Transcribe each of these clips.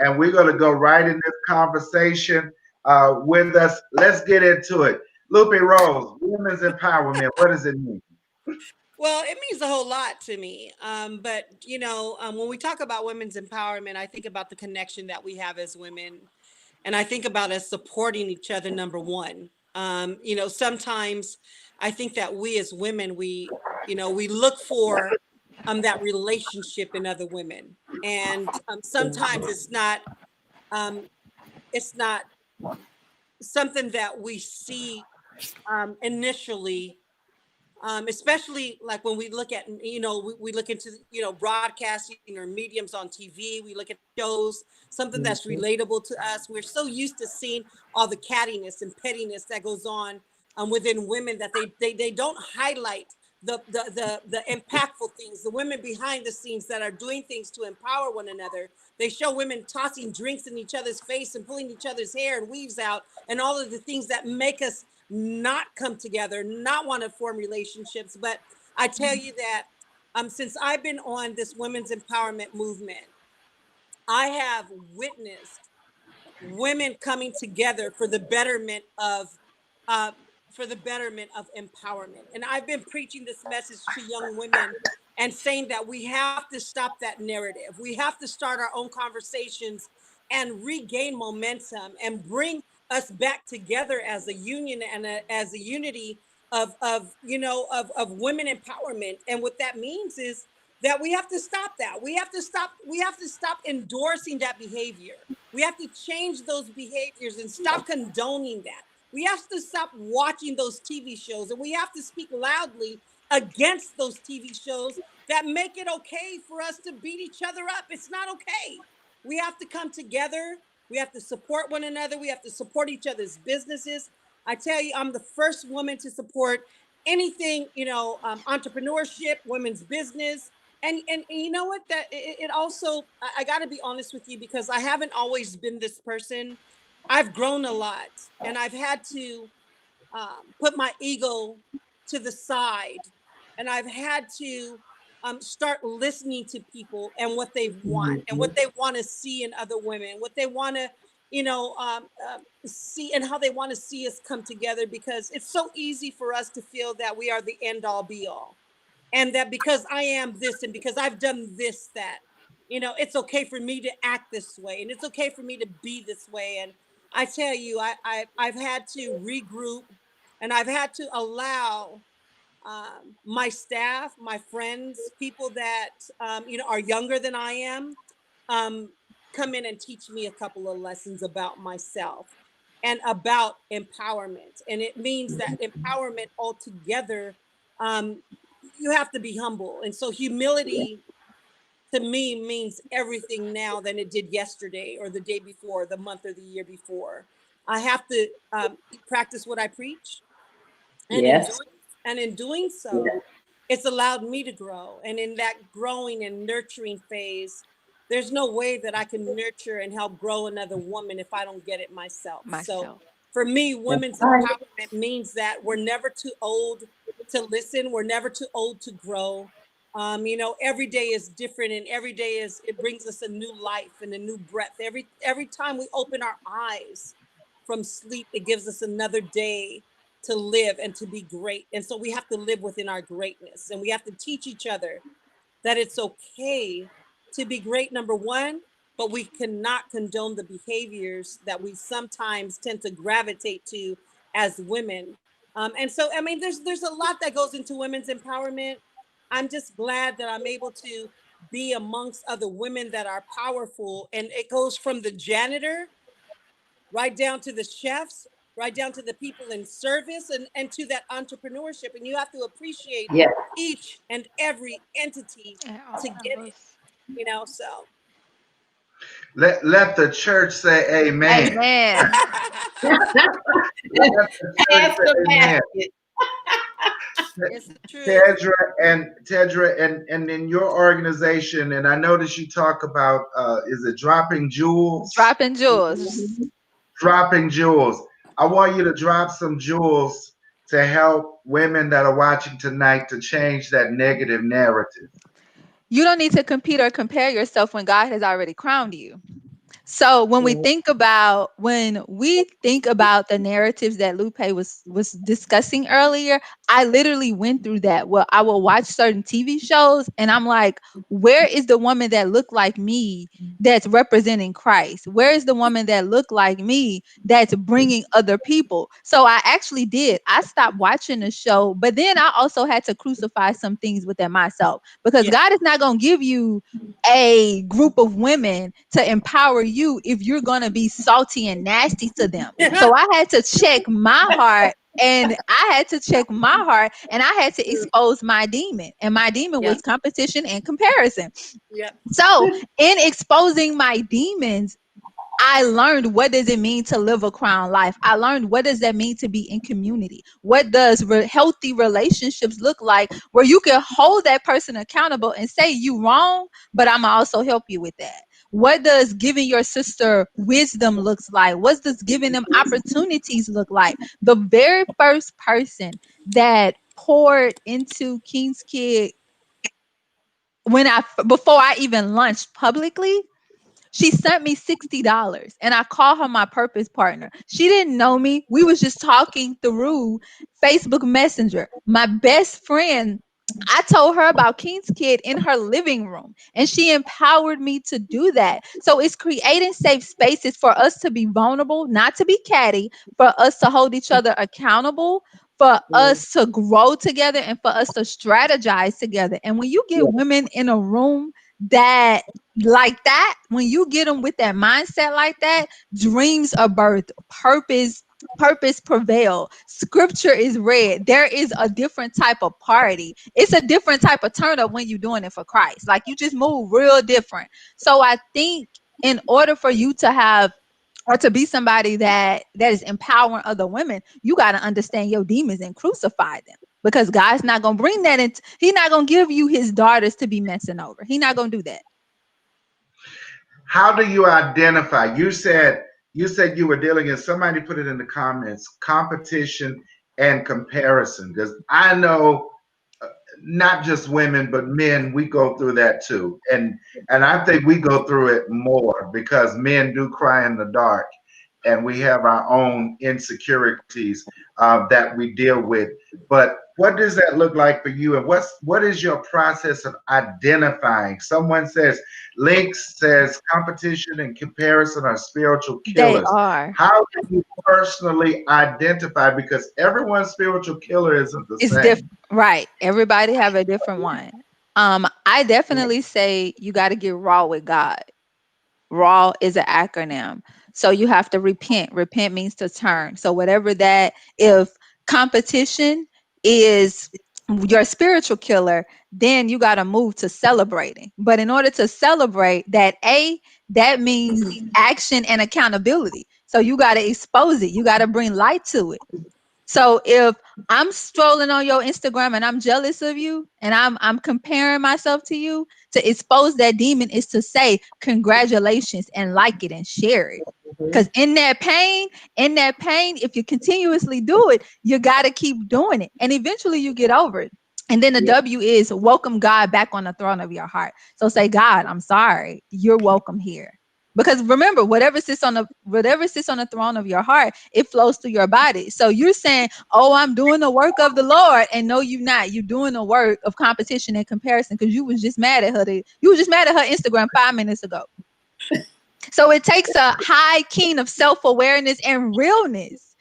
and we're going to go right in this conversation with us. Let's get into it. Lupe Rose, women's empowerment. What does it mean? Well, it means a whole lot to me. But when we talk about women's empowerment, I think about the connection that we have as women, and I think about us supporting each other. Number one, sometimes I think that we as women, we look for that relationship in other women, and sometimes um, it's not something that we see initially, especially like when we look at, we look into, broadcasting or mediums on TV, we look at shows, something that's relatable to us. We're so used to seeing all the cattiness and pettiness that goes on within women, that they don't highlight the impactful things, the women behind the scenes that are doing things to empower one another. They show women tossing drinks in each other's face and pulling each other's hair and weaves out, and all of the things that make us not come together, not want to form relationships. But I tell you that since I've been on this women's empowerment movement, I have witnessed women coming together uh, for the betterment of empowerment. And I've been preaching this message to young women and saying that we have to stop that narrative. We have to start our own conversations and regain momentum and bring us back together as a union and as a unity of women empowerment. And what that means is that we have to stop that. We have to stop endorsing that behavior. We have to change those behaviors and stop condoning that. We have to stop watching those TV shows, and we have to speak loudly against those TV shows that make it okay for us to beat each other up. It's not okay. We have to come together. We have to support one another. We have to support each other's businesses. I tell you, I'm the first woman to support anything, entrepreneurship, women's business. And you know what? That it also, I got to be honest with you, because I haven't always been this person. I've grown a lot, and I've had to put my ego to the side, and I've had to start listening to people and what they want and what they want to see in other women, what they want to, see, and how they want to see us come together, because it's so easy for us to feel that we are the end all be all, and that because I am this and because I've done this, that, it's okay for me to act this way, and it's okay for me to be this way. And I tell you, I've had to regroup, and I've had to allow my staff, my friends, people that are younger than I am, um, come in and teach me a couple of lessons about myself and about empowerment. And it means that empowerment altogether, um, you have to be humble. And so humility to me means everything now than it did yesterday or the day before, the month or the year before. I have to practice what I preach, and Yes. in doing so, it's allowed me to grow. And in that growing and nurturing phase, there's no way that I can nurture and help grow another woman if I don't get it myself. So Myself. for me, That's women's right. empowerment means that we're never too old to listen, we're never too old to grow. Every day is different, and every day it brings us a new life and a new breath. Every time we open our eyes from sleep, it gives us another day to live and to be great. And so we have to live within our greatness, and we have to teach each other that it's okay to be great, number one, but we cannot condone the behaviors that we sometimes tend to gravitate to as women. And so, I mean, there's a lot that goes into women's empowerment. I'm just glad that I'm able to be amongst other women that are powerful, and it goes from the janitor right down to the chefs, right down to the people in service, and to that entrepreneurship. And you have to appreciate Yes. each and every entity And to all get of it, us. so. Let the church say amen. Amen. Let the church Pass the say amen. basket. It's the truth. Tedra, and in your organization, and I notice you talk about is it dropping jewels? Dropping jewels. Dropping jewels. I want you to drop some jewels to help women that are watching tonight to change that negative narrative. You don't need to compete or compare yourself when God has already crowned you. So when we think about the narratives that Lupe was discussing earlier, I literally went through that. Well, I will watch certain TV shows and I'm like, where is the woman that looked like me that's representing Christ? Where is the woman that looked like me that's bringing other people? So I actually did. I stopped watching the show, but then I also had to crucify some things within myself because Yeah. God is not going to give you a group of women to empower you if you're going to be salty and nasty to them. So I had to check my heart, and I had to check my heart, and I had to expose my demon. And my demon Yeah. was competition and comparison. Yeah. So in exposing my demons, I learned what does it mean to live a crown life. I learned what does that mean to be in community. What does healthy relationships look like where you can hold that person accountable and say you wrong, but I'm also help you with that. What does giving your sister wisdom looks like? What does giving them opportunities look like? The very first person that poured into King's Kid when I before I even launched publicly, she sent me $60 and I call her my purpose partner. She didn't know me. We was just talking through Facebook Messenger. My best friend, I told her about King's Kid in her living room and she empowered me to do that. So it's creating safe spaces for us to be vulnerable, not to be catty, for us to hold each other accountable, for us to grow together and for us to strategize together. And when you get women in a room that like that, when you get them with that mindset like that, dreams are birthed, purpose prevail, scripture is read, there is a different type of party, it's a different type of turn up when you're doing it for Christ, like you just move real different. So I think in order for you to have or to be somebody that is empowering other women, you got to understand your demons and crucify them, because God's not going to bring that in. He's not going to give you his daughters to be messing over. He's not going to do that. How do you identify? You said you were dealing in, somebody put it in the comments, competition and comparison. Because I know not just women, but men, we go through that too. And I think we go through it more because men do cry in the dark and we have our own insecurities that we deal with. But what does that look like for you? And what is your process of identifying? Someone says links says competition and comparison are spiritual They killers. are. How do you personally identify? Because everyone's spiritual killer isn't the It's same. different, right? Everybody have a different one. I definitely say you got to get raw with God. Raw is an acronym. So you have to repent. Repent means to turn. So whatever that, if competition is your spiritual killer, then you got to move to celebrating. But in order to celebrate that means action and accountability. So you got to expose it. You got to bring light to it. So if I'm strolling on your Instagram and I'm jealous of you and I'm comparing myself to you, to expose that demon is to say congratulations and like it and share it. Because in that pain, if you continuously do it, you got to keep doing it. And eventually you get over it. And then the W is welcome God back on the throne of your heart. So say, God, I'm sorry. You're welcome here. Because remember, whatever sits on the throne of your heart, it flows through your body. So you're saying, "Oh, I'm doing the work of the Lord," and no, you're not. You're doing the work of competition and comparison because you was just mad at her. You was just mad at her Instagram 5 minutes ago. So it takes a high keen of self-awareness and realness,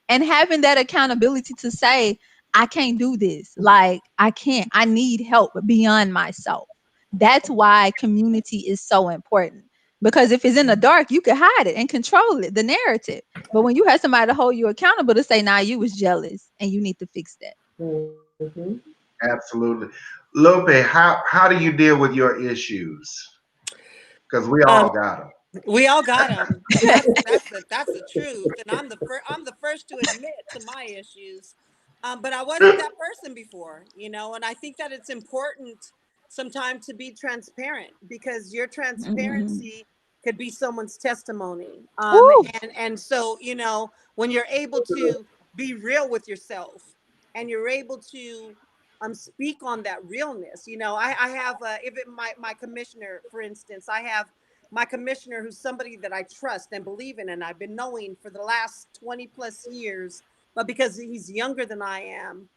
and having that accountability to say, I can't do this. Like, I can't, I need help beyond myself. That's why community is so important. Because if it's in the dark, you can hide it and control it, the narrative. But when you have somebody to hold you accountable to say, nah, you was jealous and you need to fix that. Absolutely. Lope, how do you deal with your issues? Because we all Um, got them. we all got them, and that's the truth. And I'm the first to admit to my issues. But I wasn't that person before, and I think that it's important sometimes to be transparent because your Mhm. transparency could be someone's testimony. Woo! And so when you're able to be real with yourself and you're able to speak on that realness. I have, my commissioner, for instance, I have my commissioner, who's somebody that I trust and believe in, and I've been knowing for the last 20 plus years, but because he's younger than I am,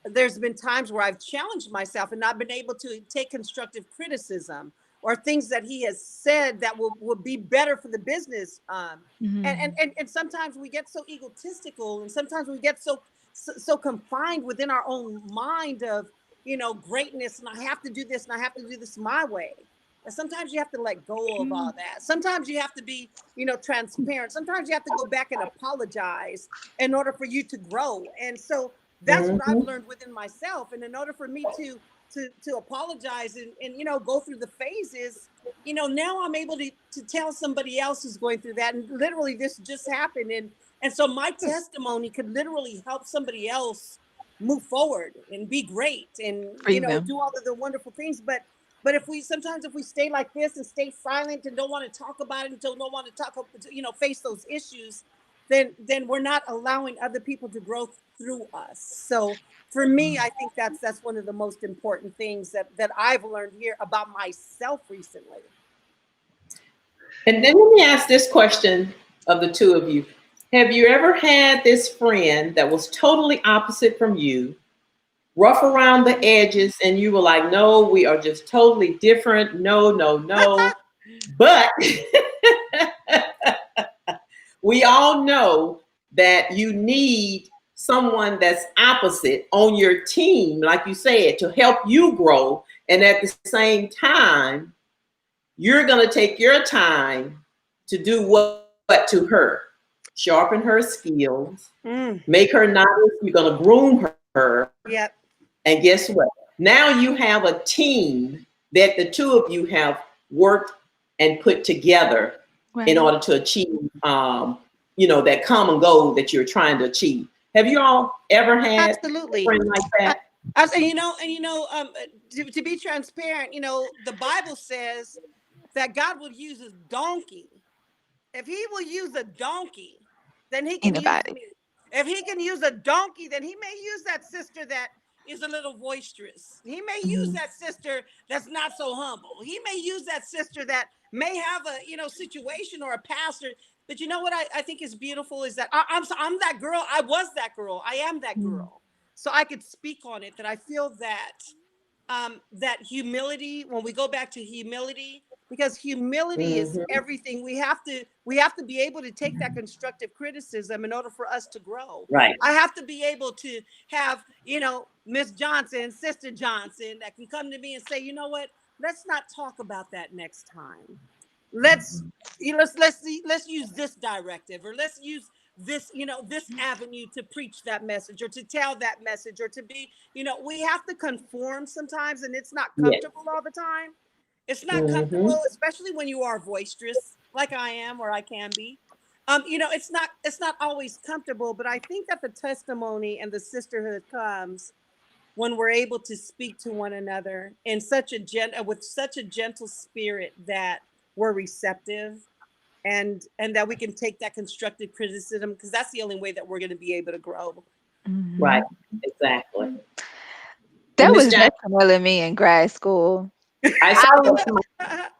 there's been times where I've challenged myself and not been able to take constructive criticism or things that he has said that will be better for the business. And sometimes we get so egotistical, and sometimes we get so confined within our own mind of, greatness, and I have to do this and I have to do this my way. And sometimes you have to let go of all that. Sometimes you have to be, transparent. Sometimes you have to go back and apologize in order for you to grow. And so that's what I've learned within myself. And in order for me to apologize and go through the phases, now I'm able to tell somebody else who's going through that. And literally this just happened. And so my testimony could literally help somebody else move forward and be great and, do all of the wonderful things. But if we stay like this and stay silent and don't want to talk about it and don't want to face those issues, then we're not allowing other people to grow through us. So for me, I think that's one of the most important things that I've learned here about myself recently. And then let me ask this question of the two of you. Have you ever had this friend that was totally opposite from you, rough around the edges, and you were like, no, we are just totally different. No. But we all know that you need someone that's opposite on your team, like you said, to help you grow. And at the same time, you're going to take your time to do what to her? Sharpen her skills, make her nice. You're going to groom her. Yep. And guess what? Now you have a team that the two of you have worked and put together in order to achieve, that common goal that you're trying to achieve. Have you all ever had absolutely a friend like that? To be transparent, the Bible says that God will use a donkey. If he will use a donkey, then he can use me. If he can use a donkey, then he may use that sister that is a little boisterous. He may use that sister that's not so humble. He may use that sister that may have a situation or a pastor. But you know what I think is beautiful is that I'm that girl. I was that girl. I am that girl. So I could speak on it, that I feel that that humility, when we go back to humility, because humility is everything. We have to be able to take that constructive criticism in order for us to grow. Right. I have to be able to have, Miss Johnson, Sister Johnson, that can come to me and say, you know what, let's not talk about that next time. Let's use this directive, or let's use this, this avenue to preach that message or to tell that message or to be, we have to conform sometimes, and it's not comfortable all the time. It's not comfortable, especially when you are boisterous, like I am, or I can be. It's not always comfortable, but I think that the testimony and the sisterhood comes when we're able to speak to one another in with such a gentle spirit that we're receptive, and that we can take that constructive criticism, because that's the only way that we're going to be able to grow. Right. Exactly. That was definitely me in grad school. I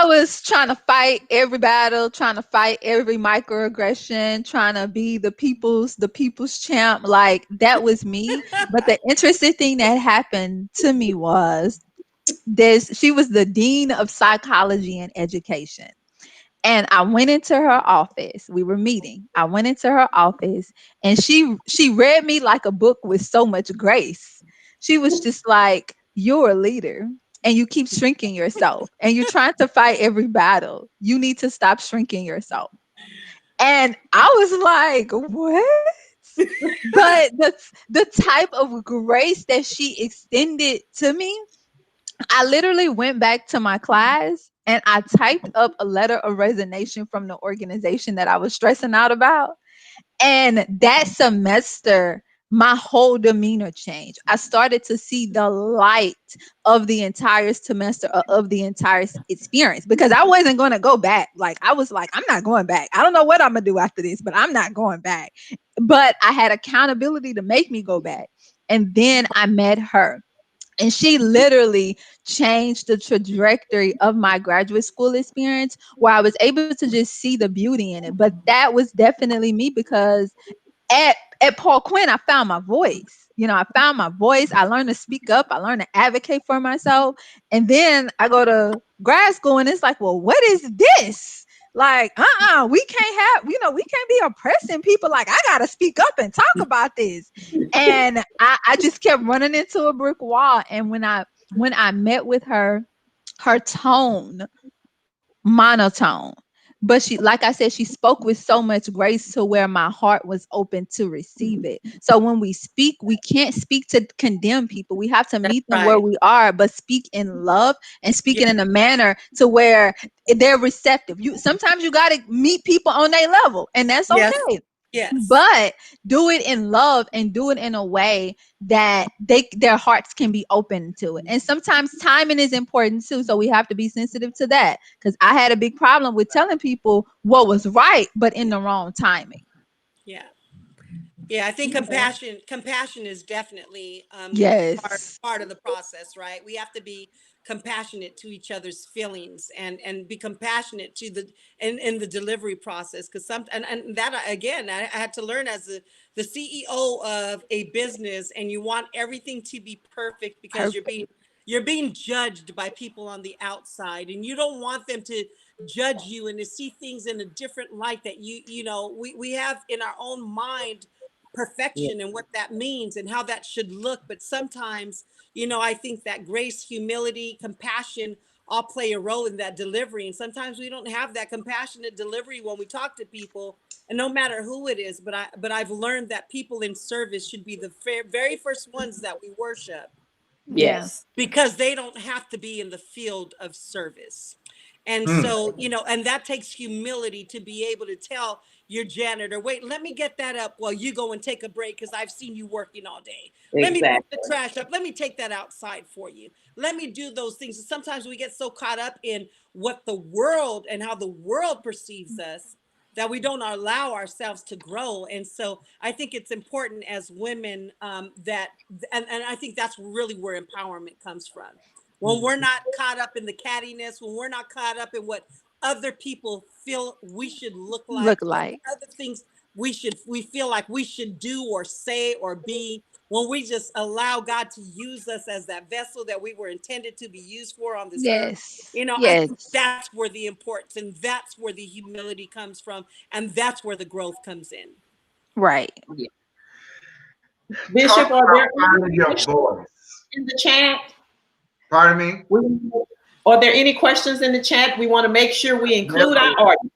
was trying to fight every battle, trying to fight every microaggression, trying to be the people's champ. Like, that was me. But the interesting thing that happened to me was she was the dean of psychology and education. And I went into her office. We were meeting. I went into her office, and she read me like a book with so much grace. She was just like, you're a leader, and you keep shrinking yourself, and you're trying to fight every battle. You need to stop shrinking yourself. And I was like, what? But the type of grace that she extended to me, I literally went back to my class and I typed up a letter of resignation from the organization that I was stressing out about. And that semester, my whole demeanor changed. I started to see the light of the entire semester, of the entire experience, because I wasn't going to go back. Like, I was like, I'm not going back. I don't know what I'm going to do after this, but I'm not going back. But I had accountability to make me go back. And then I met her. And she literally changed the trajectory of my graduate school experience, where I was able to just see the beauty in it. But that was definitely me, because at Paul Quinn, I found my voice. You know, I found my voice. I learned to speak up. I learned to advocate for myself. And then I go to grad school, and it's like, well, what is this? Like, we can't have, we can't be oppressing people. Like, I gotta speak up and talk about this. And I just kept running into a brick wall. And when I met with her, her tone monotone, but she, like I said, she spoke with so much grace to where my heart was open to receive it. So when we speak, we can't speak to condemn people. We have to That's meet them where right. we are, but speak in love and speak Yeah. it in a manner to where they're receptive. You sometimes you got to meet people on their level, and that's Yes. okay, Yes. but do it in love and do it in a way that their hearts can be open to it. And sometimes timing is important too, so we have to be sensitive to that, because I had a big problem with telling people what was right but in the wrong timing. Yeah. Yeah, I think compassion is definitely part Yes. part of the process, right? We have to be compassionate to each other's feelings, and be compassionate to the in the delivery process, because and that again, I had to learn as the CEO of a business, and you want everything to be perfect because Perfect. you're being judged by people on the outside, and you don't want them to judge you and to see things in a different light that we have in our own mind Yeah. perfection and what that means and how that should look. But sometimes, I think that grace, humility, compassion all play a role in that delivery. And sometimes we don't have that compassionate delivery when we talk to people, and no matter who it is. But I've learned that people in service should be the very first ones that we worship, Yeah. Yes. because they don't have to be in the field of service. And Mm. so, and that takes humility to be able to tell your janitor, wait, let me get that up while you go and take a break, because I've seen you working all day. Let me pick the Exactly. trash up. Let me take that outside for you. Let me do those things. And sometimes we get so caught up in what the world and how the world perceives us that we don't allow ourselves to grow. And so I think it's important as women, and I think that's really where empowerment comes from. When we're not caught up in the cattiness, when we're not caught up in what other people feel we should look like, Look like. other things we feel like we should do or say or be, when we just allow God to use us as that vessel that we were intended to be used for on this earth. Yes. I think Yes. that's where the importance and that's where the humility comes from, and that's where the growth comes in. Right. Yeah. Talk Bishop, are about there any finding your questions voice. in the chat? Pardon me? Are there any questions in the chat? We want to make sure we include our No. audience.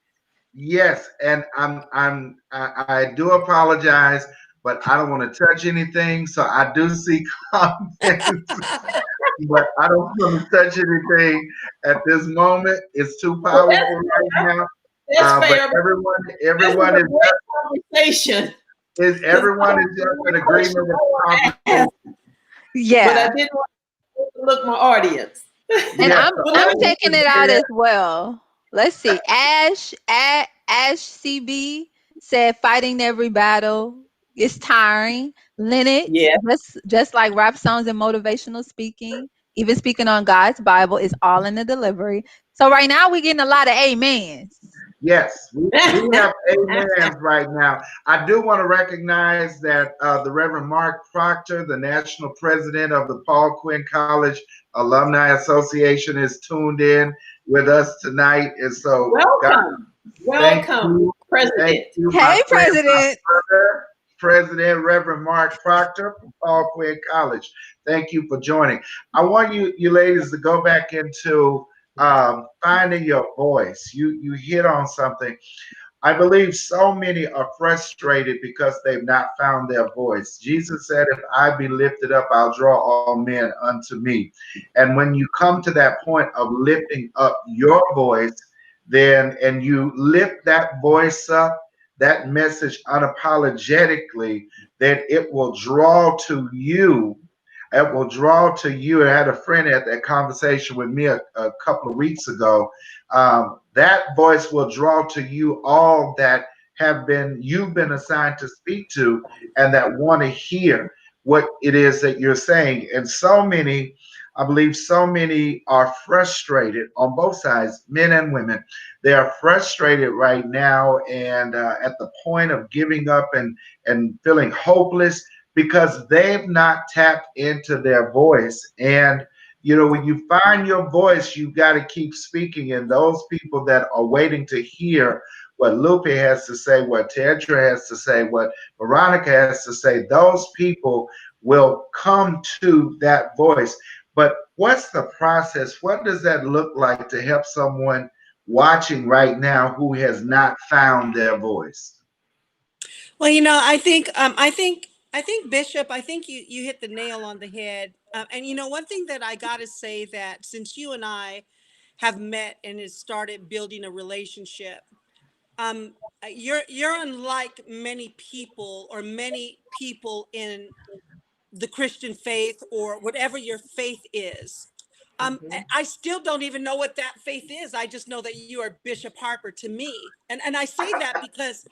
Yes, and I do apologize, but I don't want to touch anything. So I do see comments, but I don't want to touch anything at this moment. It's too Well, powerful right now. that's But fair. everyone, This is everyone a is great conversation. is Because I everyone is don't just know in what question agreement with I the want to conversation. ask, but I Yeah. didn't want to look my audience. And Yes, I'm the I'm audience taking is it out there. as well. Let's see. Ash CB said fighting every battle is tiring. Lennox, Yeah. just like rap songs and motivational speaking, even speaking on God's Bible is all in the delivery. So right now we're getting a lot of amens. Yes, we have amens right now. I do want to recognize that the Reverend Mark Proctor, the national president of the Paul Quinn College Alumni Association, is tuned in with us tonight. And so, God, Welcome. thank Welcome, you. Thank President. you, my Hey, friend, my President. brother, President Reverend Mark Proctor from Paul Quinn College. Thank you for joining. I want you ladies to go back into finding your voice. You hit on something. I believe so many are frustrated because they've not found their voice. Jesus said, if I be lifted up, I'll draw all men unto me. And when you come to that point of lifting up your voice, then, and you lift that voice up, that message unapologetically, then it will draw to you. It will draw to you. I had a friend at that conversation with me a couple of weeks ago. That voice will draw to you all that you've been assigned to speak to and that want to hear. what it is that you're saying. And so many, I believe so many are frustrated on both sides, men and women. They are frustrated right now and at the point of giving up and feeling hopeless because they've not tapped into their voice. And you know, when you find your voice, you got to keep speaking. And those people that are waiting to hear what Lupe has to say, what Tedra has to say, what Veronica has to say, those people will come to that voice. But what's the process? What does that look like to help someone watching right now who has not found their voice? Well, I think Bishop, I think you hit the nail on the head. And one thing that I got to say, that since you and I have met and has started building a relationship, um, you're unlike many people, or many people in the Christian faith, or whatever your faith is. Mhm. I still don't even know what that faith is. I just know that you are Bishop Harper to me. And I say that because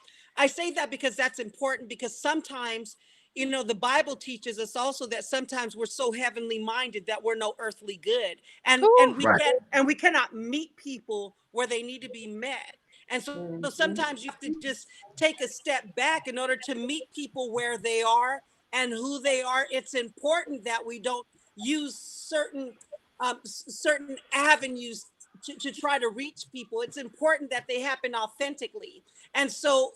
that's important, because sometimes, the Bible teaches us also that sometimes we're so heavenly minded that we're no earthly good. And Ooh, we Right. can't and we cannot meet people where they need to be met. And so Mhm. sometimes you have to just take a step back in order to meet people where they are and who they are. It's important that we don't use certain avenues to try to reach people. It's important that they happen authentically. And so,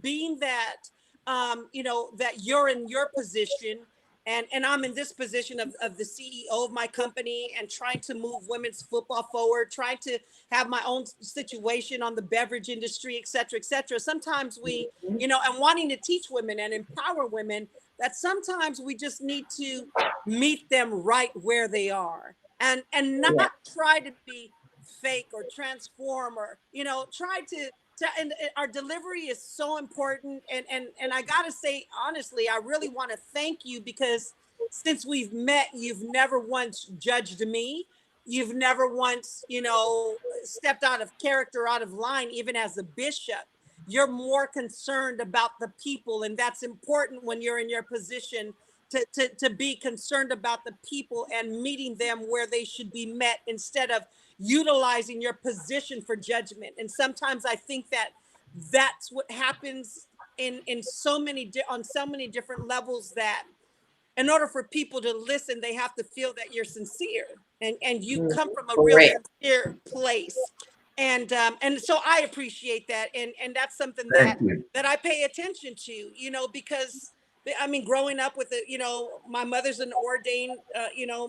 being that, that you're in your position, and I'm in this position of the CEO of my company, and trying to move women's football forward, trying to have my own situation on the beverage industry, et cetera, et cetera. Sometimes we, Mhm. and wanting to teach women and empower women, that sometimes we just need to meet them right where they are, and Yeah. not try to be fake or transform, or try to and our delivery is so important. And I gotta say, honestly, I really want to thank you, because since we've met, you've never once judged me. You've never once, stepped out of character, out of line, even as a bishop. You're more concerned about the people, and that's important when you're in your position, to be concerned about the people and meeting them where they should be met, instead of utilizing your position for judgment. And sometimes I think that that's what happens in so many on so many different levels, that in order for people to listen, they have to feel that you're sincere, and you Mhm. come from a real Correct. sincere place. And so I appreciate that, and that's something Thank you. that I pay attention to, because I mean, growing up with my mother's an ordained,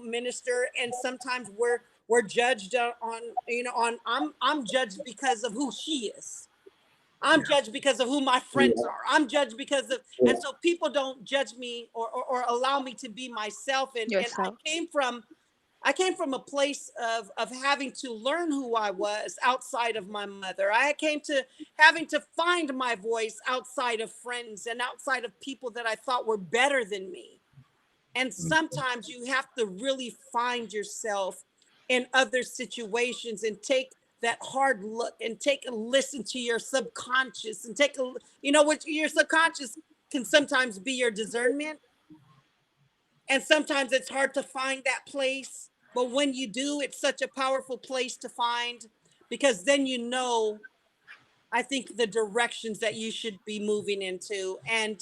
minister, and sometimes we're judged on I'm judged because of who she is. I'm Yeah. judged because of who my friends Yeah. are. I'm judged because of, and so people don't judge me, or allow me to be myself. And yourself. I came from a place of having to learn who I was outside of my mother. I came to having to find my voice outside of friends and outside of people that I thought were better than me. And sometimes you have to really find yourself in other situations, and take that hard look, and take a listen to your subconscious, and take a, what your subconscious can sometimes be your discernment. And sometimes it's hard to find that place. But when you do, it's such a powerful place to find, because then I think the directions that you should be moving into, and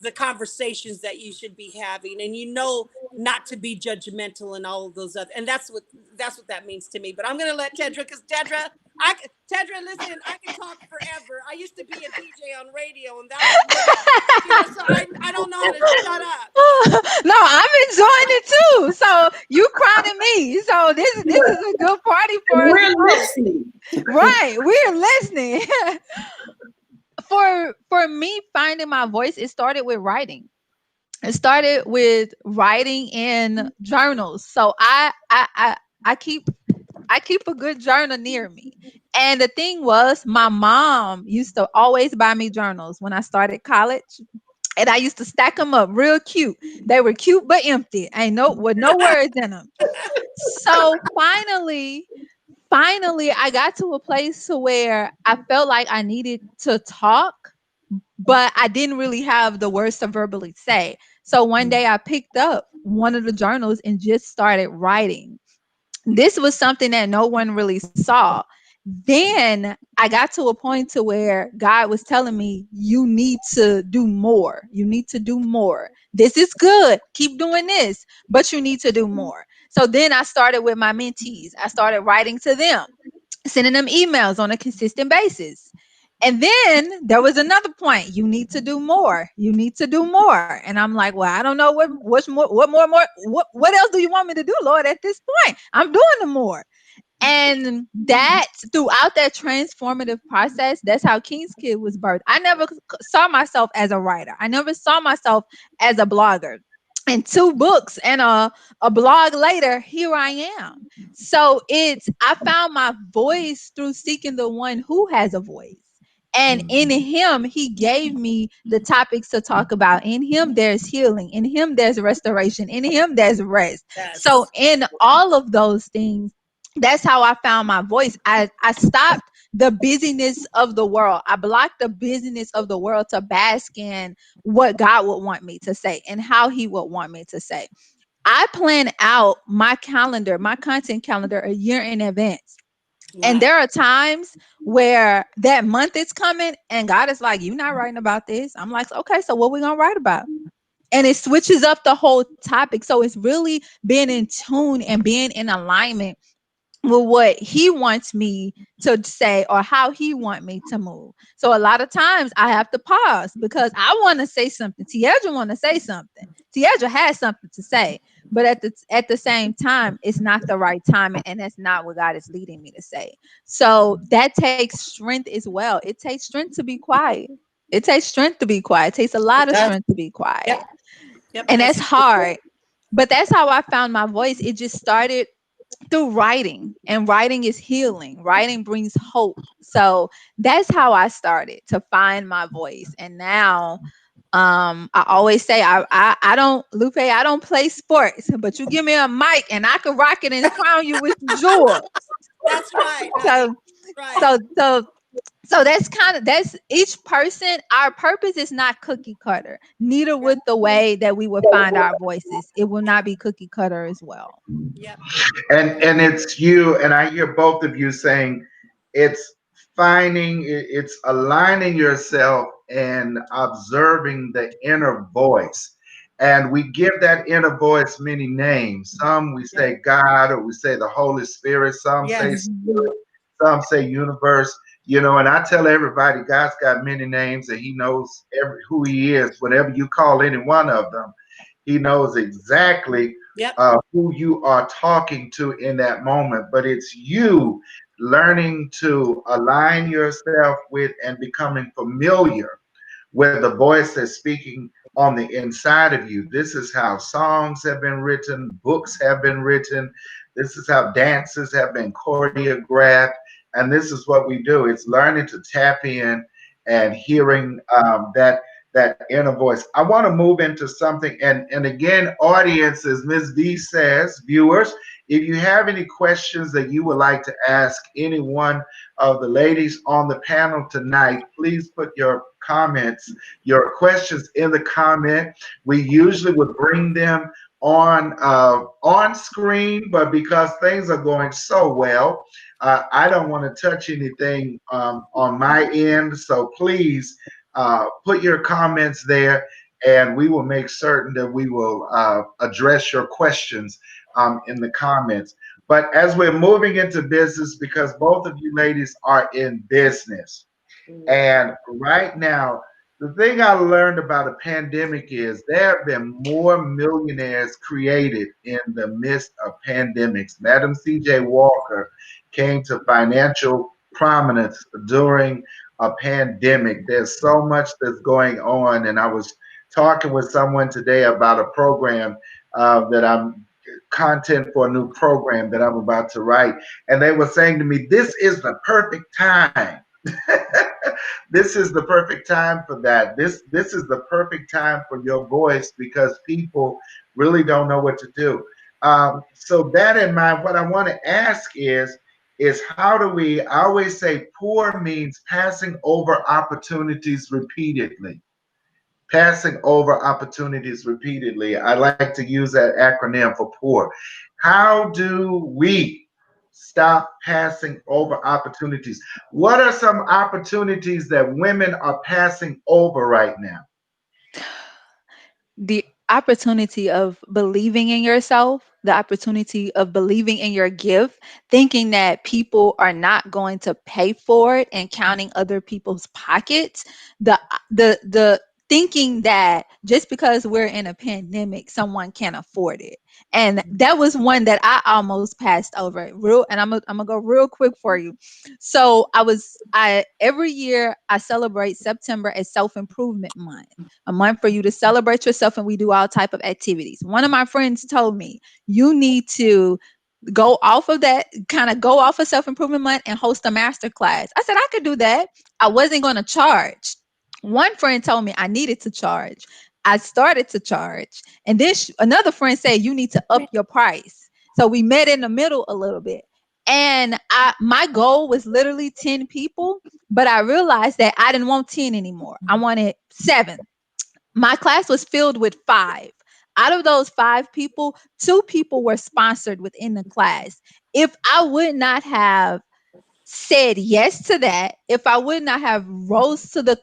the conversations that you should be having, and not to be judgmental, and all of those other, and that's what that means to me. But I'm gonna let Tedra, because Tedra, listen, I can talk forever. I used to be a DJ on radio, and that was me. So I don't know how to shut up. No, I'm enjoying it too. So you crowning me. So this is a good party for us We're both. listening. Right. We're listening. For me, finding my voice, it started with writing. It started with writing in journals. So I keep I keep a good journal near me. And the thing was, my mom used to always buy me journals when I started college. And I used to stack them up real cute. They were cute but empty. Ain't no with no words in them. So finally I got to a place to where I felt like I needed to talk, but I didn't really have the words to verbally say. So one day I picked up one of the journals and just started writing. This was something that no one really saw. Then I got to a point to where God was telling me, you need to do more. You need to do more. This is good. Keep doing this, but you need to do more. So then I started with my mentees. I started writing to them, sending them emails on a consistent basis. And then there was another point. You need to do more. You need to do more. And I'm like, well, I don't know what's more, what else do you want me to do, Lord, at this point? I'm doing the more. And that throughout that transformative process, that's how King's Kid was birthed. I never saw myself as a writer. I never saw myself as a blogger. And two books and a blog later, here I am. So I found my voice through seeking the one who has a voice. And in him, he gave me the topics to talk about. In him, there's healing. In him, there's restoration. In him, there's rest. So Yes. in all of those things, that's how I found my voice. I stopped the busyness of the world. I blocked the busyness of the world to bask in what God would want me to say and how he would want me to say. I plan out my calendar, my content calendar a year in advance. And Wow. there are times where that month is coming and God is like, you're not writing about this. I'm like, okay, so what we going to write about? And it switches up the whole topic. So it's really being in tune and being in alignment with what he wants me to say or how he want me to move. So a lot of times I have to pause because I want to say something. Tiedra want to say something. Tiedra has something to say, but at the same time, it's not the right time, and that's not what God is leading me to say. So that takes strength as well. It takes strength to be quiet. It takes strength to be quiet. It takes a lot It of does. strength to be quiet, Yep. Yep. and that's That's so true. hard. But that's how I found my voice. It just started through writing, and writing is healing. Writing brings hope. So that's how I started to find my voice. And now I always say I don't, Lupe, I don't play sports, but you give me a mic and I can rock it and crown you with jewels. That's right, honey. So Right. so so so that's each person. Our purpose is not cookie cutter, neither Yep. with the way that we would find our voices. It will not be cookie cutter as well. Yep. And it's you, and I hear both of you saying it's it's aligning yourself and observing the inner voice. And we give that inner voice many names. Some we Yep. say God, or we say the Holy Spirit. Some say Yes. Mhm. spirit, some say universe. You know, and I tell everybody, God's got many names, and He knows who He is. Whatever you call any one of them, He knows exactly Yep. who you are talking to in that moment. But it's you learning to align yourself with and becoming familiar with the voice that's speaking on the inside of you. This is how songs have been written, books have been written, this is how dances have been choreographed, and this is what we do. It's learning to tap in and hearing that inner voice. I want to move into something, and again, audience, as Ms. V says, viewers, if you have any questions that you would like to ask any one of the ladies on the panel tonight, please put your comments, your questions in the comment. We usually would bring them on screen, but because things are going so well, I don't want to touch anything on my end. So please put your comments there, and we will make certain that we will address your questions in the comments. But as we're moving into business, because both of you ladies are in business, and right now, the thing I learned about a pandemic is there have been more millionaires created in the midst of pandemics. Madam C.J. Walker came to financial prominence during a pandemic. There's so much that's going on, and I was talking with someone today about a program that I'm content for a new program that I'm about to write, and they were saying to me, "This is the perfect time." This is the perfect time for that. This is the perfect time for your voice because people really don't know what to do. So that in mind, what I want to ask is how do we? I always say poor means passing over opportunities repeatedly. passing over opportunities repeatedly. I like to use that acronym for POUR. How do we stop passing over opportunities? What are some opportunities that women are passing over right now? The opportunity of believing in yourself, the opportunity of believing in your gift, thinking that people are not going to pay for it and counting other people's pockets, the thinking that just because we're in a pandemic, someone can't afford it. And that was one that I almost passed over. Real, and I'm gonna go real quick for you. So I every year I celebrate September as self-improvement month, a month for you to celebrate yourself, and we do all type of activities. One of my friends told me, you need to go off of that, kind of go off of self-improvement month and host a master class. I said I could do that. I wasn't going to charge. One friend told me I needed to charge. I started to charge, and then another friend said you need to up your price. So we met in the middle a little bit, and my goal was literally 10 people, but I realized that I didn't want 10 anymore. I wanted 7. My class was filled with 5. Out of those 5 people, 2 people were sponsored within the class. If I would not have said yes to that, if I would not have rose to the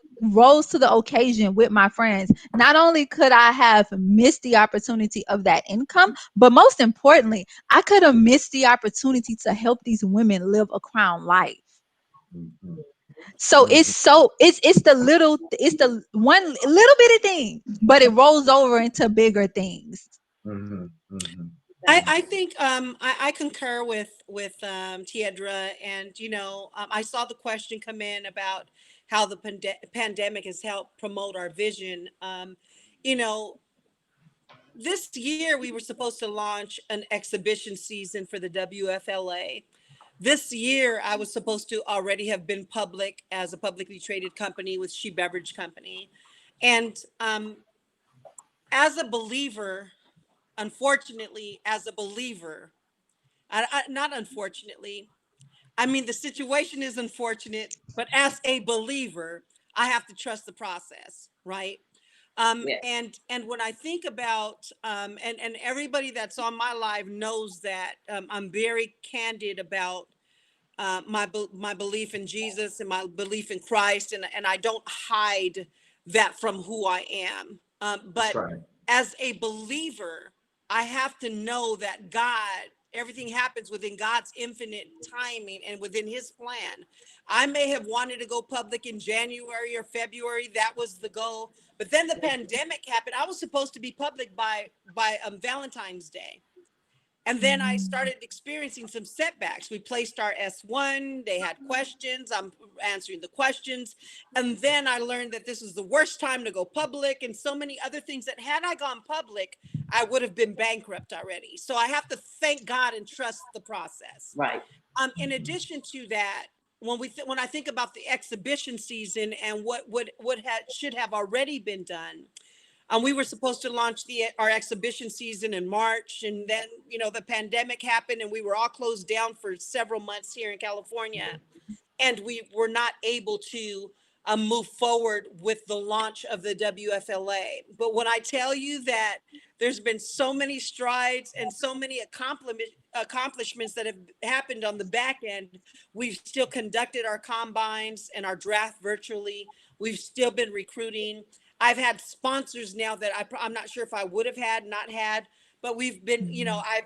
occasion with my friends, not only could I have missed the opportunity of that income, but most importantly, I could have missed the opportunity to help these women live a crown life. Mhm, So mhm, it's the one little bitty thing, but it rolls over into bigger things. mhm, mhm, I think I concur with Tiedra, and I saw the question come in about how the pandemic has helped promote our vision. You know, this year we were supposed to launch an exhibition season for the WFLA. This year I was supposed to already have been public as a publicly traded company with She Beverage Company, and as a believer, unfortunately, as a believer, not unfortunately. I mean, the situation is unfortunate, but as a believer, I have to trust the process, right? Yeah. And when I think about and everybody that's on my live knows that I'm very candid about my belief in Jesus and my belief in Christ, and I don't hide that from who I am. that's But right. as a believer, I have to know that everything happens within God's infinite timing and within His plan. I may have wanted to go public in January or February. That was the goal. But then the pandemic happened. I was supposed to be public by Valentine's Day. And then I started experiencing some setbacks. We placed our S1, they had questions, I'm answering the questions. And then I learned that this was the worst time to go public, and so many other things that had I gone public, I would have been bankrupt already. So I have to thank God and trust the process. Right. In addition to that, when I think about the exhibition season and what should have already been done, we were supposed to launch our exhibition season in March, and then the pandemic happened, and we were all closed down for several months here in California, and we were not able to move forward with the launch of the WFLA. But when I tell you that there's been so many strides and so many accomplishments that have happened on the back end, we've still conducted our combines and our draft virtually. We've still been recruiting. I've had sponsors now that I'm not sure if I would have not had, but we've been,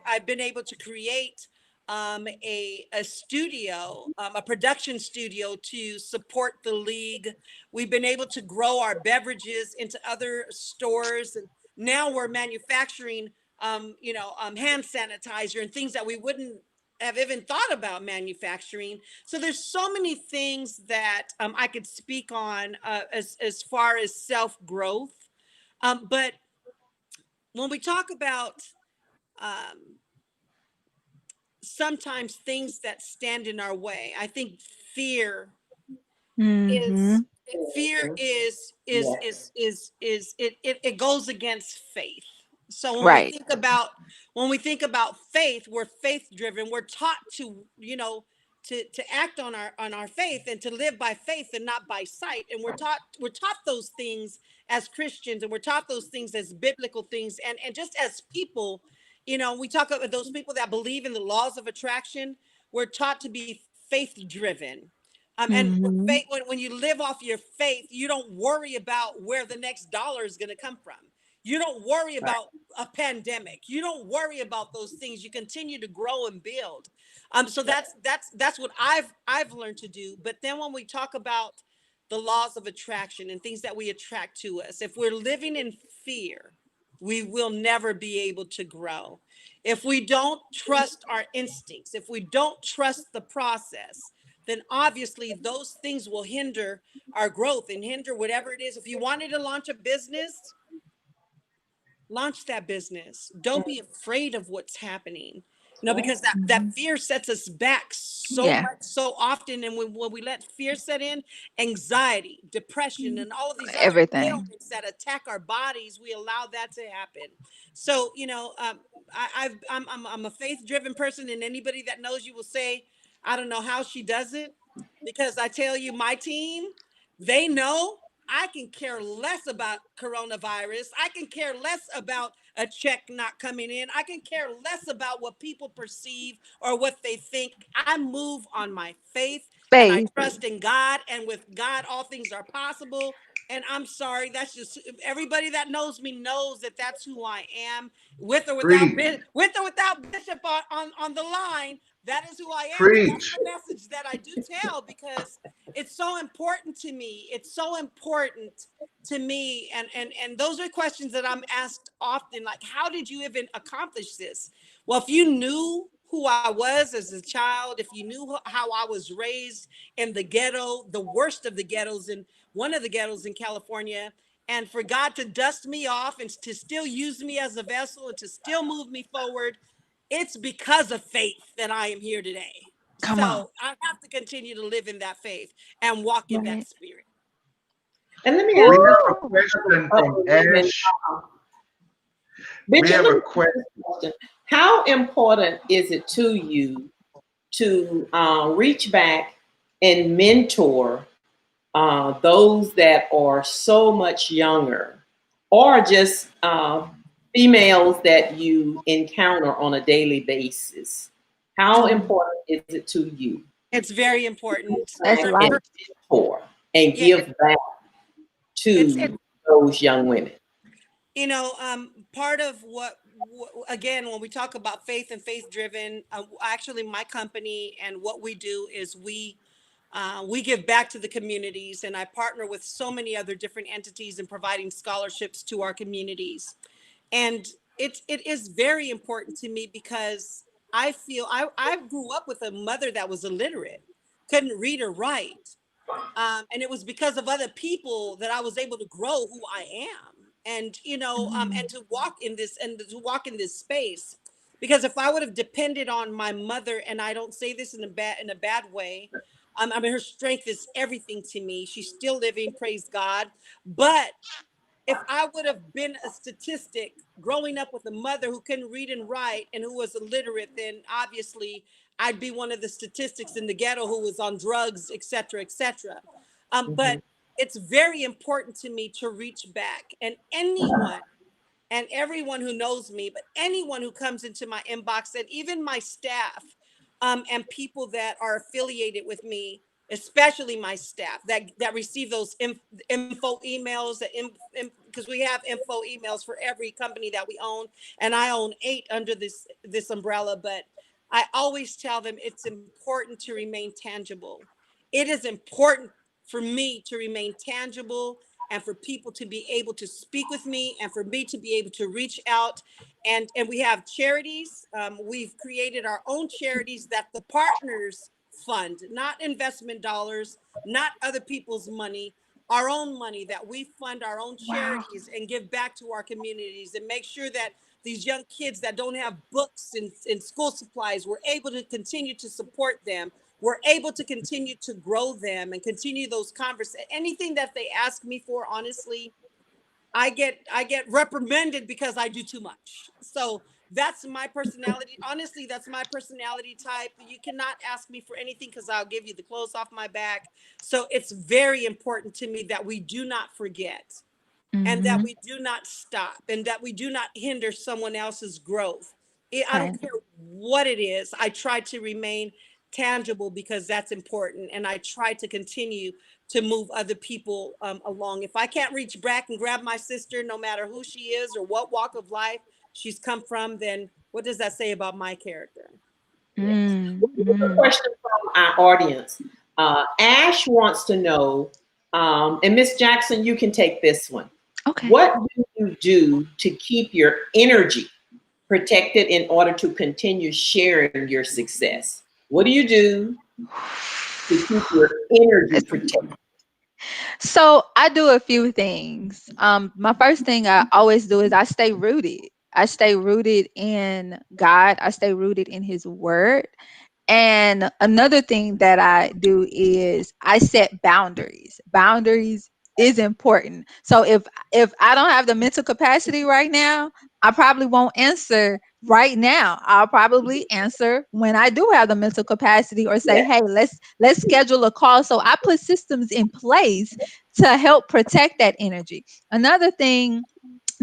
I've been able to create a studio, a production studio to support the league. We've been able to grow our beverages into other stores, and now we're manufacturing, hand sanitizer and things that we wouldn't have even thought about manufacturing. So there's so many things that I could speak on as far as self growth. But when we talk about um, sometimes things that stand in our way, I think is Mm-hmm. fear Yes. it goes against faith. So Right. when we think about faith, we're faith driven. We're taught to to act on our faith and to live by faith and not by sight. And we're taught those things as Christians, and we're taught those things as biblical things, and just as people, we talk about those people that believe in the laws of attraction. We're taught to be faith driven. And Mm-hmm. faith, when you live off your faith, you don't worry about where the next dollar is going to come from. You don't worry Right. about a pandemic. You don't worry about those things. You continue to grow and build. So Right. that's what I've learned to do. But then when we talk about the laws of attraction and things that we attract to us, if we're living in fear, we will never be able to grow. If we don't trust our instincts, if we don't trust the process, then obviously those things will hinder our growth and hinder whatever it is. If you wanted to launch a business, launch that business. Don't be afraid of what's happening. Because that Mhm. fear sets us back so Yeah, much, so often. And when we let fear set in, anxiety, depression, and all of these other everything. ailments that attack our bodies, we allow that to happen. So, I'm a faith-driven person, and anybody that knows you will say, I don't know how she does it, because I tell you, my team, they know I can care less about coronavirus. I can care less about a check not coming in. I can care less about what people perceive or what they think. I move on my faith and I Faith. trust in God. And with God, all things are possible. And I'm sorry, that's just everybody that knows me knows that that's who I am, Preach. with or without Bishop on the line. That is who I am, and that's Preach. the message that I do tell, because it's so important to me. It's so important to me. And those are questions that I'm asked often, like, how did you even accomplish this? Well, if you knew who I was as a child, if you knew how I was raised in the ghetto, the worst of the ghettos, in one of the ghettos in California, and for God to dust me off and to still use me as a vessel and to still move me forward, it's because of faith that I am here today. Come on. So I have to continue to live in that faith and walk in that Right. spirit. And let me ask We you have a Woo! a question from couple of women. Ash. We Bishop, have let a me ask question. you a question. How important is it to you to reach back and mentor those that are so much younger, or just females that you encounter on a daily basis? How Mm. important is it to you It's very to important. That's reach back and life. mentor and Yeah, give back it's to it. those young women? Part of again, when we talk about faith and faith driven, actually, my company and what we do is we give back to the communities, and I partner with so many other different entities in providing scholarships to our communities. And it is very important to me, because I feel I grew up with a mother that was illiterate, couldn't read or write, and it was because of other people that I was able to grow who I am, and Mm. and to walk in this space. Because if I would have depended on my mother, and I don't say this in a bad way, I mean, her strength is everything to me. She's still living, praise God. But if I would have been a statistic growing up with a mother who couldn't read and write and who was illiterate, then obviously I'd be one of the statistics in the ghetto who was on drugs, et cetera, et cetera. But Mhm. it's very important to me to reach back, and anyone and everyone who knows me, but anyone who comes into my inbox, and even my staff, and people that are affiliated with me, especially my staff that receive those info emails, because we have info emails for every company that we own, and I own 8 under this umbrella. But I always tell them it's important to remain tangible. It is important for me to remain tangible, and for people to be able to speak with me, and for me to be able to reach out. And we have charities. We've created our own charities that the partners fund, not investment dollars, not other people's money, our own money, that we fund our own Wow. charities and give back to our communities, and make sure that these young kids that don't have books and school supplies, we're able to continue to support them. We're able to continue to grow them and continue those conversations. Anything that they ask me for, honestly, I get reprimanded because I do too much. So That's my personality. Honestly, that's my personality type. You cannot ask me for anything because I'll give you the clothes off my back. So it's very important to me that we do not forget, and that Mm-hmm. we do not stop, and that we do not hinder someone else's growth. I Okay. don't care what it is. I try to remain tangible because that's important, and I try to continue to move other people along. If I can't reach back and grab my sister, no matter who she is or what walk of life she's come from, then what does that say about my character? Yes. We have a Mm-hmm. question from our audience. Ash wants to know, and Miss Jackson, you can take this one. Okay. What do you do to keep your energy protected in order to continue sharing your success? What do you do to keep your energy protected? So I do a few things. My first thing I always do is I stay rooted. I stay rooted in God. I stay rooted in His Word. And another thing that I do is I set boundaries. Boundaries is important. So if I don't have the mental capacity right now, I probably won't answer right now. I'll probably answer when I do have the mental capacity, or say, Yes. "Hey, let's schedule a call." So I put systems in place to help protect that energy. Another thing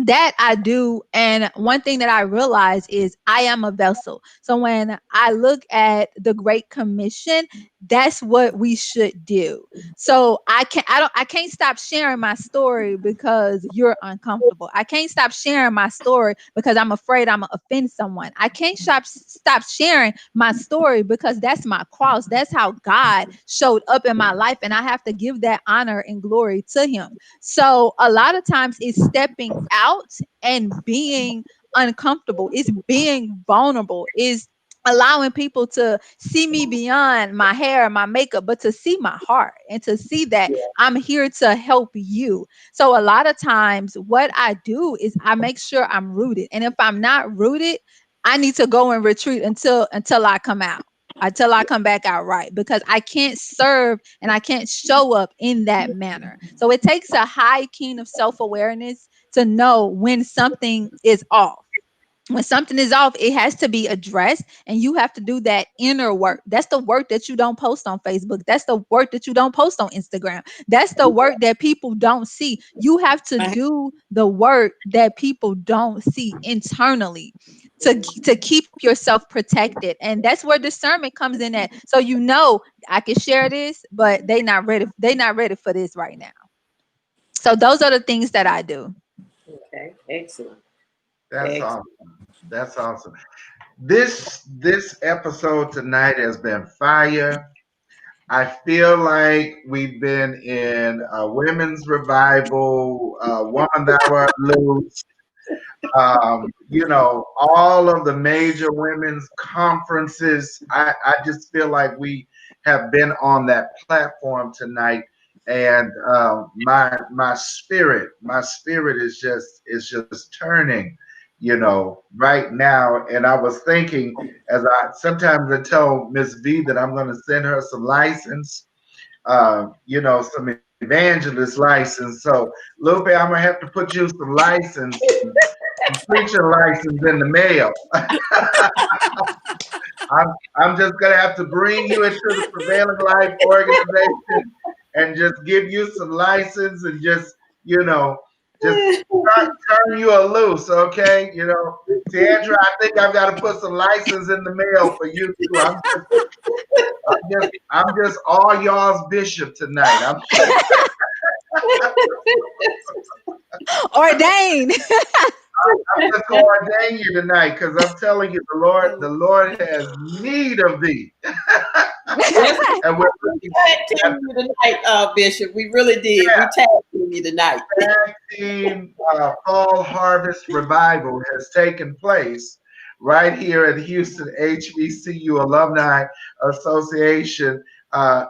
that I do, and one thing that I realize is I am a vessel. So when I look at the Great Commission, that's what we should do. So I can't stop sharing my story because you're uncomfortable. I can't stop sharing my story because I'm afraid I'm gonna offend someone. I can't stop sharing my story because that's my cross. That's how God showed up in my life, and I have to give that honor and glory to Him. So a lot of times it's stepping out and being uncomfortable. It's being vulnerable. Is allowing people to see me beyond my hair and my makeup, but to see my heart and to see that I'm here to help you. So a lot of times what I do is I make sure I'm rooted. And if I'm not rooted, I need to go and retreat until I come out. Until I come back out right, because I can't serve and I can't show up in that manner. So it takes a high keen of self awareness to know when something is off. When something is off, it has to be addressed, and you have to do that inner work. That's the work that you don't post on Facebook. That's the work that you don't post on Instagram. That's the work that people don't see. You have to Right. do the work that people don't see internally to keep yourself protected. And that's where discernment comes in at. So I can share this, but they not ready for this right now. So those are the things that I do. Okay. Excellent. That's Excellent. awesome. That's awesome. This episode tonight has been fire. I feel like we've been in a women's revival, Woman Thou Art Loose, all of the major women's conferences. I just feel like we have been on that platform tonight, and my spirit is just turning, right now. And I was thinking, as I sometimes I tell Miss V that I'm going to send her some license, some evangelist license. So, Lupe, I'm gonna have to put you some license, some preaching license in the mail. I'm just gonna have to bring you into the Prevailing Life organization and just give you some license and just turn you a loose, okay? Tiandra, I think I've got to put some license in the mail for you too. I'm just all y'all's bishop tonight. Ordained. I'm just going to ordain you tonight because I'm telling you, the Lord has need of thee. Yes, And we're we looking tag at team you tonight, Bishop. We really did. We tag team you tonight. tag team fall harvest revival has taken place right here at Houston HBCU Alumni Association.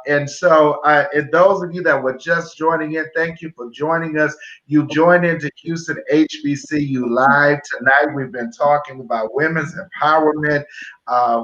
And so, and those of you that were just joining in, thank you for joining us. You joined into Houston HBCU Live tonight. We've been talking about women's empowerment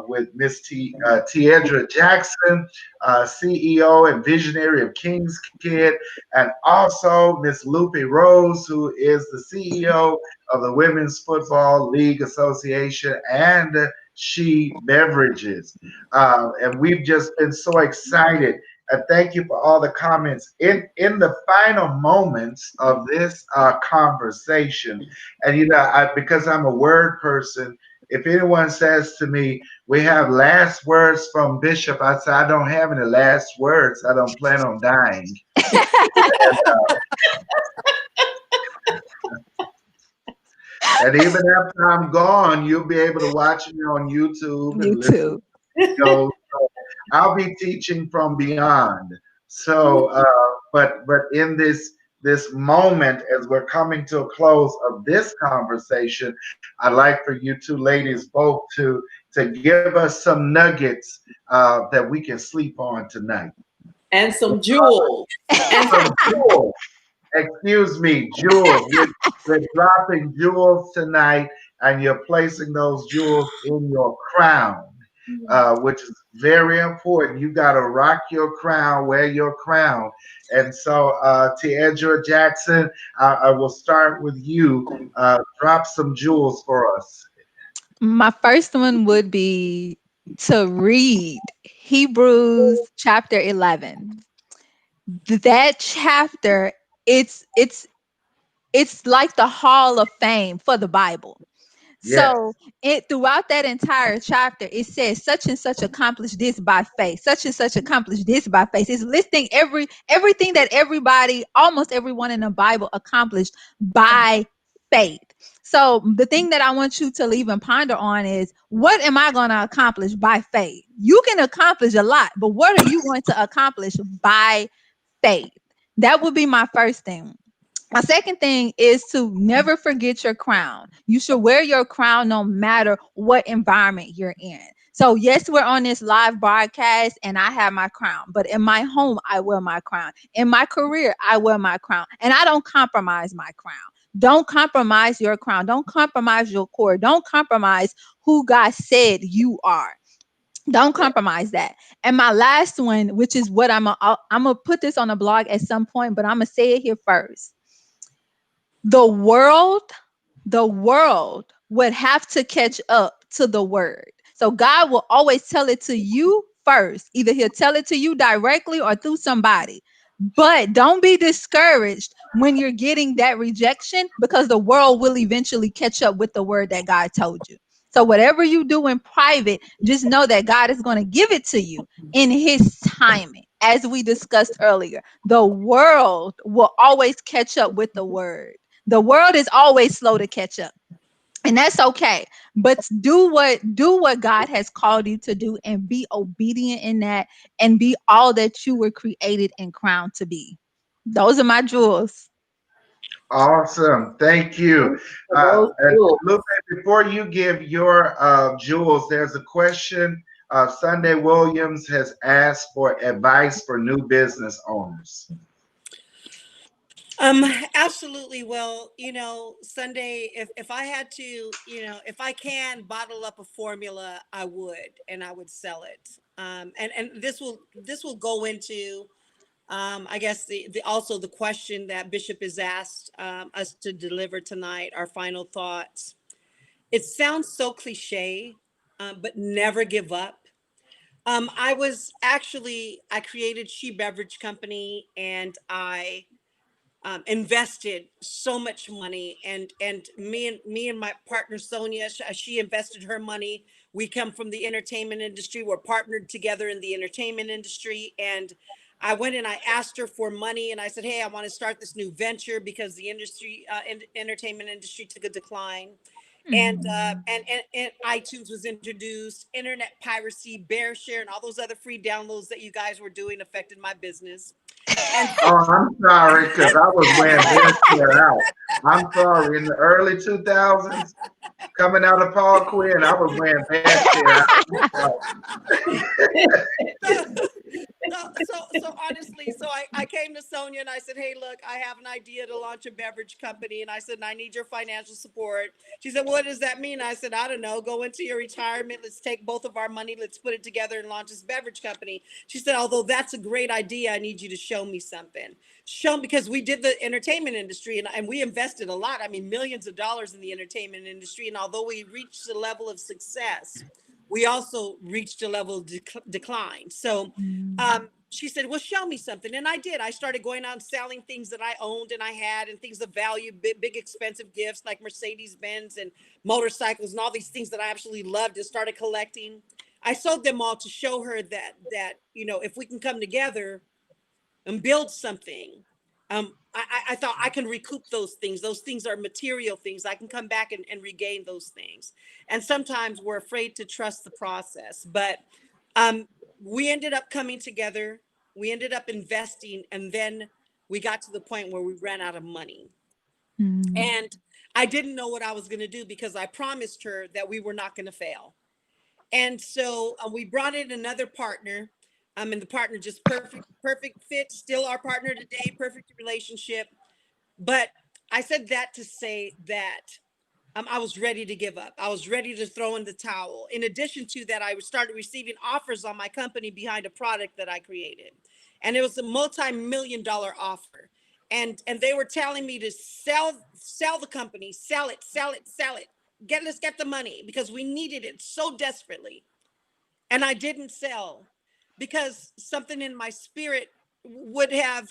with Miss Tiedra Jackson, CEO and visionary of King's Kid, and also Miss Lupe Rose, who is the CEO of the Women's Football League Association and She Beverages. And we've just been so excited. And thank you for all the comments in the final moments of this conversation. And because I'm a word person, if anyone says to me, "We have last words from Bishop," I say, "I don't have any last words. I don't plan on dying." And even after I'm gone, you'll be able to watch me on YouTube and listen. So I'll be teaching from beyond. So, but in this moment, as we're coming to a close of this conversation, I'd like for you two ladies both to give us some nuggets that we can sleep on tonight. And some jewels. And some jewels. Excuse me, jewels. We're dropping jewels tonight, and you're placing those jewels in your crown, which is very important. You got to rock your crown, wear your crown. And so, Tiedra Jackson, I will start with you. Drop some jewels for us. My first one would be to read Hebrews chapter 11. That chapter, it's like the hall of fame for the Bible. Yes. So it throughout that entire chapter, it says such and such accomplished this by faith, such and such accomplished this by faith. It's listing everything that almost everyone in the Bible accomplished by faith. So the thing that I want you to leave and ponder on is, what am I going to accomplish by faith? You can accomplish a lot, but what are you going to accomplish by faith? That would be my first thing. My second thing is to never forget your crown. You should wear your crown no matter what environment you're in. So yes, we're on this live broadcast and I have my crown, but in my home, I wear my crown. In my career, I wear my crown, and I don't compromise my crown. Don't compromise your crown. Don't compromise your core. Don't compromise who God said you are. Don't compromise that. And my last one, which is what I'm gonna put this on a blog at some point, but I'm gonna say it here first. The world would have to catch up to the word. So God will always tell it to you first. Either he'll tell it to you directly or through somebody. But don't be discouraged when you're getting that rejection, because the world will eventually catch up with the word that God told you. So whatever you do in private, just know that God is going to give it to you in his timing. As we discussed earlier, the world will always catch up with the word. The world is always slow to catch up. And that's okay. But do what God has called you to do, and be obedient in that, and be all that you were created and crowned to be. Those are my jewels. Awesome. Thank you. And Lupe, before you give your jewels, there's a question. Sunday Williams has asked for advice for new business owners. Absolutely. Well, Sunday, if I had to, if I can bottle up a formula, I would, and I would sell it. And this will go into, I guess the also the question that Bishop has asked us to deliver tonight, our final thoughts. It sounds so cliche, but never give up. I created She Beverage Company, and I invested so much money, and me and my partner Sonia, she invested her money. We come from the entertainment industry. We're partnered together in the entertainment industry, and I went and I asked her for money, and I said, "Hey, I want to start this new venture because the entertainment industry took a decline." And iTunes was introduced, internet piracy, bear share, and all those other free downloads that you guys were doing affected my business. And Oh, I'm sorry, because I was wearing Bear Share out. I'm sorry. In the early 2000s, coming out of Paul Quinn, I was wearing Bear Share out. So honestly, I came to Sonia and I said, hey, look, I have an idea to launch a beverage company. And I said, I need your financial support. She said, what does that mean? I said, I don't know. Go into your retirement. Let's take both of our money. Let's put it together and launch this beverage company. She said, although that's a great idea, I need you to show me something. Show me, because we did the entertainment industry and we invested a lot. I mean, millions of dollars in the entertainment industry. And although we reached the level of success, we also reached a level of decline. So she said, well, show me something. And I did. I started going out and selling things that I owned and I had and things of value, big expensive gifts like Mercedes-Benz and motorcycles and all these things that I absolutely loved and started collecting. I sold them all to show her that, you know, if we can come together and build something, I thought I can recoup those things. Those things are material things. I can come back and regain those things. And sometimes we're afraid to trust the process. But we ended up coming together. We ended up investing. And then we got to the point where we ran out of money. And I didn't know what I was going to do because I promised her that we were not going to fail. And so we brought in another partner. And the partner just perfect fit, still our partner today, perfect relationship. But I said that to say that I was ready to give up. I was ready to throw in the towel. In addition to that, I started receiving offers on my company behind a product that I created. And it was a multi-million-dollar offer. And they were telling me to sell the company, sell it. Let's get the money because we needed it so desperately. And I didn't sell because something in my spirit would have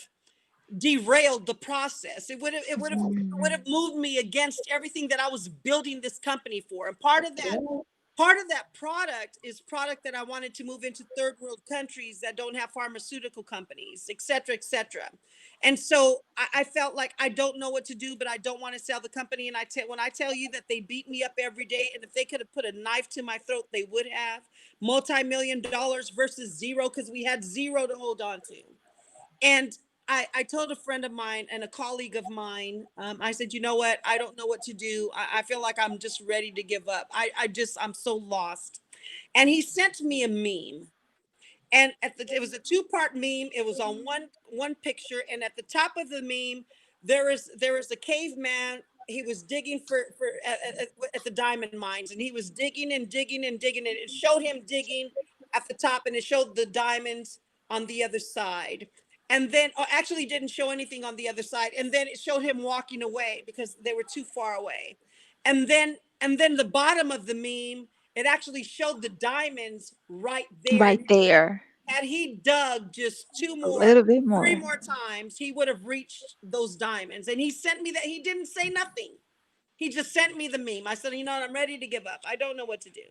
derailed the process. It would have moved me against everything that I was building this company for. And part of that product is product that I wanted to move into third world countries that don't have pharmaceutical companies, et cetera, et cetera. And so I felt like I don't know what to do, but I don't want to sell the company. And when I tell you that they beat me up every day, and if they could have put a knife to my throat, they would have. Multi-million dollars versus zero, because we had zero to hold on to. And I told a friend of mine and a colleague of mine, I said, you know what? I don't know what to do. I feel like I'm just ready to give up. I'm so lost. And he sent me a meme. And it was a two-part meme. It was on one picture. And at the top of the meme, there is a caveman. He was digging at the diamond mines. And he was digging and digging and digging. And it showed him digging at the top. And it showed the diamonds on the other side. And then, actually didn't show anything on the other side. And then it showed him walking away because they were too far away. And then the bottom of the meme, it actually showed the diamonds right there. Right there. Had he dug just A little bit more. 3 more times, he would have reached those diamonds. And he sent me that. He didn't say nothing. He just sent me the meme. I said, you know what? I'm ready to give up. I don't know what to do.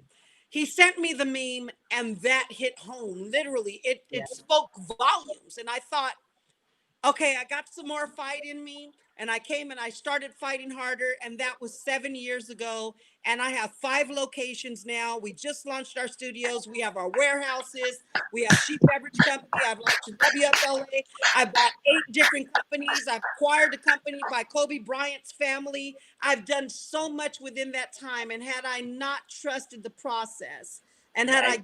He sent me the meme and that hit home. Literally, it spoke volumes. And I thought, okay, I got some more fight in me. And I came and I started fighting harder. And that was 7 years ago. And I have 5 locations now. We just launched our studios. We have our warehouses. We have Sheep Beverage Company. I've launched a WFLA. I've bought 8 different companies. I've acquired a company by Kobe Bryant's family. I've done so much within that time. And had I not trusted the process, and had I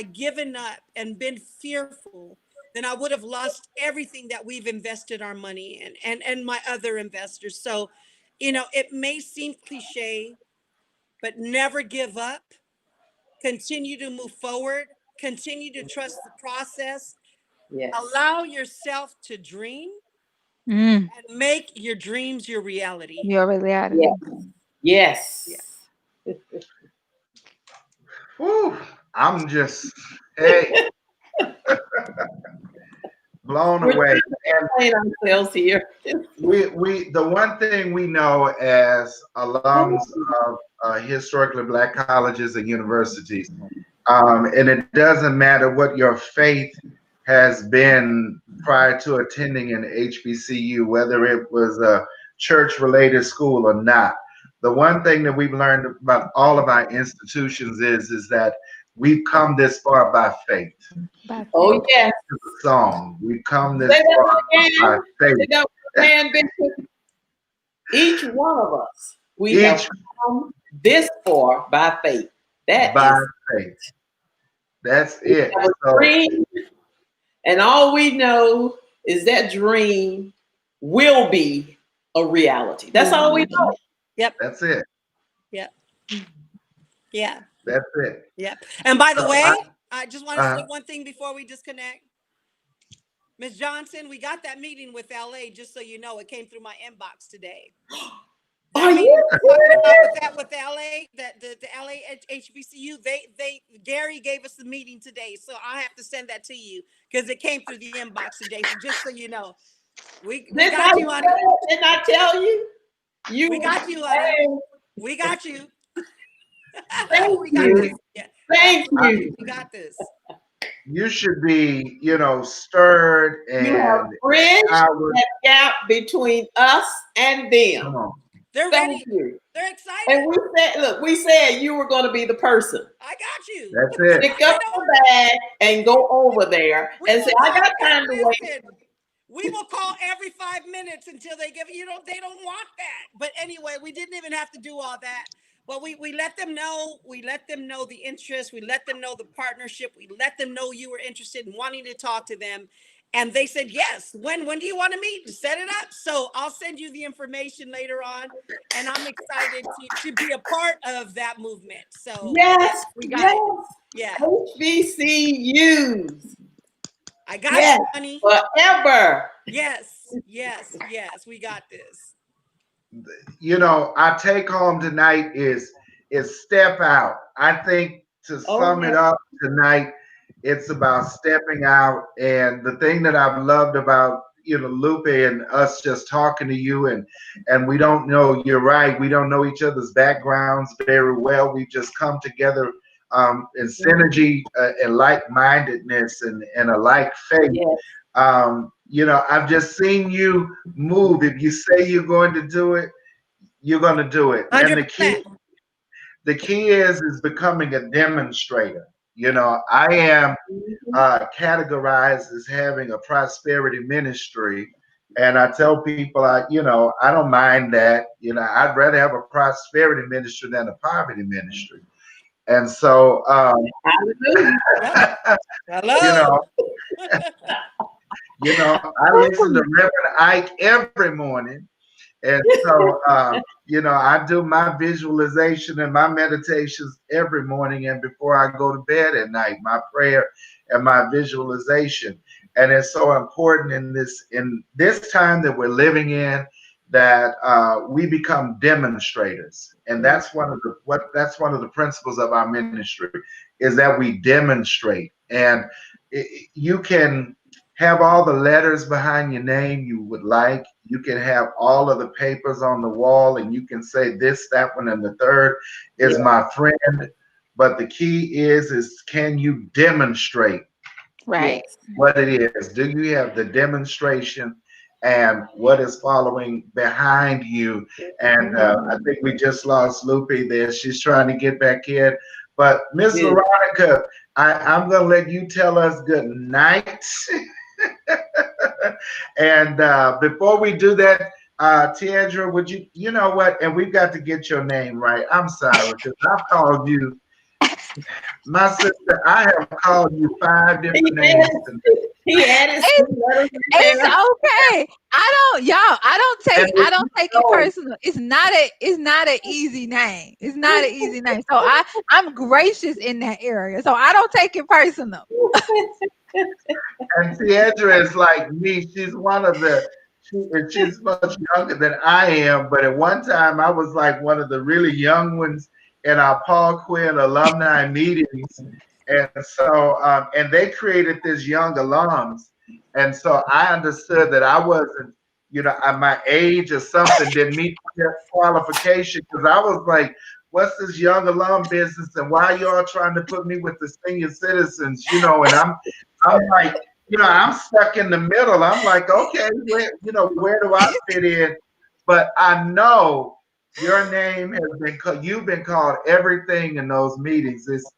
given up and been fearful, then I would have lost everything that we've invested our money in and my other investors. So, you know, it may seem cliche, but never give up. Continue to move forward. Continue to trust the process. Yes. Allow yourself to dream Mm, and make your dreams your reality. your reality. Yes. Whew, I'm just, hey, blown We're away. playing ourselves here. We the one thing we know as alums of historically Black colleges and universities, and it doesn't matter what your faith has been prior to attending an HBCU, whether it was a church-related school or not. The one thing that we've learned about all of our institutions is that we've come this far by faith. Oh, yes. The song, we've come this Say that far again. by faith. Say that again, Bishop. Each one of us, we have come this far by faith. That by is faith. That's it. our So, dream. And all we know is that dream will be a reality. That's all we know. Yep. That's it. Yep. Yeah. That's it. Yep. And by the So way, I just want to uh, say one thing before we disconnect. Ms. Johnson, we got that meeting with LA, just so you know. It came through my inbox today. That Are meeting you we're talking about with LA, that the LA HBCU, Gary gave us the meeting today. So I have to send that to you because it came through the inbox today. So just so you know. We got you, honey. Didn't I tell you? We got you, honey. We got you. Thank We got you. this. Yeah. Thank you. We got this. you should be, stirred You have and bridged empowered. that gap between us and them. Come on. They're Thank ready. you. They're excited. And we said you were going to be the person. I got you. That's it. Pick up the bag and go over there and say, I got time to wait. We will call every 5 minutes until they give they don't want that. But anyway, we didn't even have to do all that. But we let them know. We let them know the interest. We let them know the partnership. We let them know you were interested in wanting to talk to them. And they said, yes. When do you want to meet? Set it up. So I'll send you the information later on. And I'm excited to be a part of that movement. So yes, we got it. Yeah. HBCUs. I got you, honey. Forever. Yes. We got this. Our take home tonight is step out. I think to sum it up tonight, it's about stepping out. And the thing that I've loved about Lupe and us just talking to you, and we don't know, you're right, we don't know each other's backgrounds very well. We just come together in synergy and like-mindedness and a like faith. I've just seen you move. If you say you're going to do it, you're going to do it. 100%. And the key is becoming a demonstrator. I am categorized as having a prosperity ministry, and I tell people, I don't mind that. I'd rather have a prosperity ministry than a poverty ministry. And so, Hello. I listen to Reverend Ike every morning. And so, I do my visualization and my meditations every morning and before I go to bed at night, my prayer and my visualization. And it's so important in this time that we're living in that we become demonstrators. And that's one of the principles of our ministry is that we demonstrate. And you can have all the letters behind your name you would like. You can have all of the papers on the wall and you can say this, that one, and the third is my friend. But the key is can you demonstrate what it is? Do you have the demonstration and what is following behind you? And I think we just lost Lupe there. She's trying to get back in. But Miss Veronica, I'm going to let you tell us good night. And before we do that, Tiandra, would you know what? And we've got to get your name right. I'm sorry because I've called you, my sister. I have called you 5 different names. It's okay. I don't take it personal. It's not an easy name. It's not an easy name. So I'm gracious in that area. So I don't take it personal. And Tiandra is like me. She's she's much younger than I am. But at one time, I was like one of the really young ones in our Paul Quinn alumni meetings. And so, and they created this young alums. And so I understood that I wasn't, my age or something didn't meet that qualification because I was like, what's this young alum business and why are y'all trying to put me with the senior citizens, and I'm like, I'm stuck in the middle. I'm like, okay, where do I fit in? But I know your name has been called, you've been called everything in those meetings. It's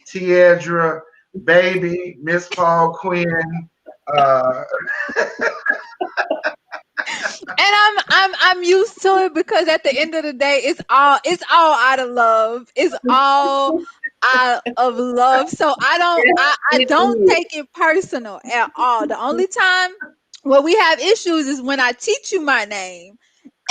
Tiandra, baby, Miss Paul Quinn. And I'm used to it because at the end of the day, it's all out of love. It's all of love. So I don't take it personal at all. The only time where we have issues is when I teach you my name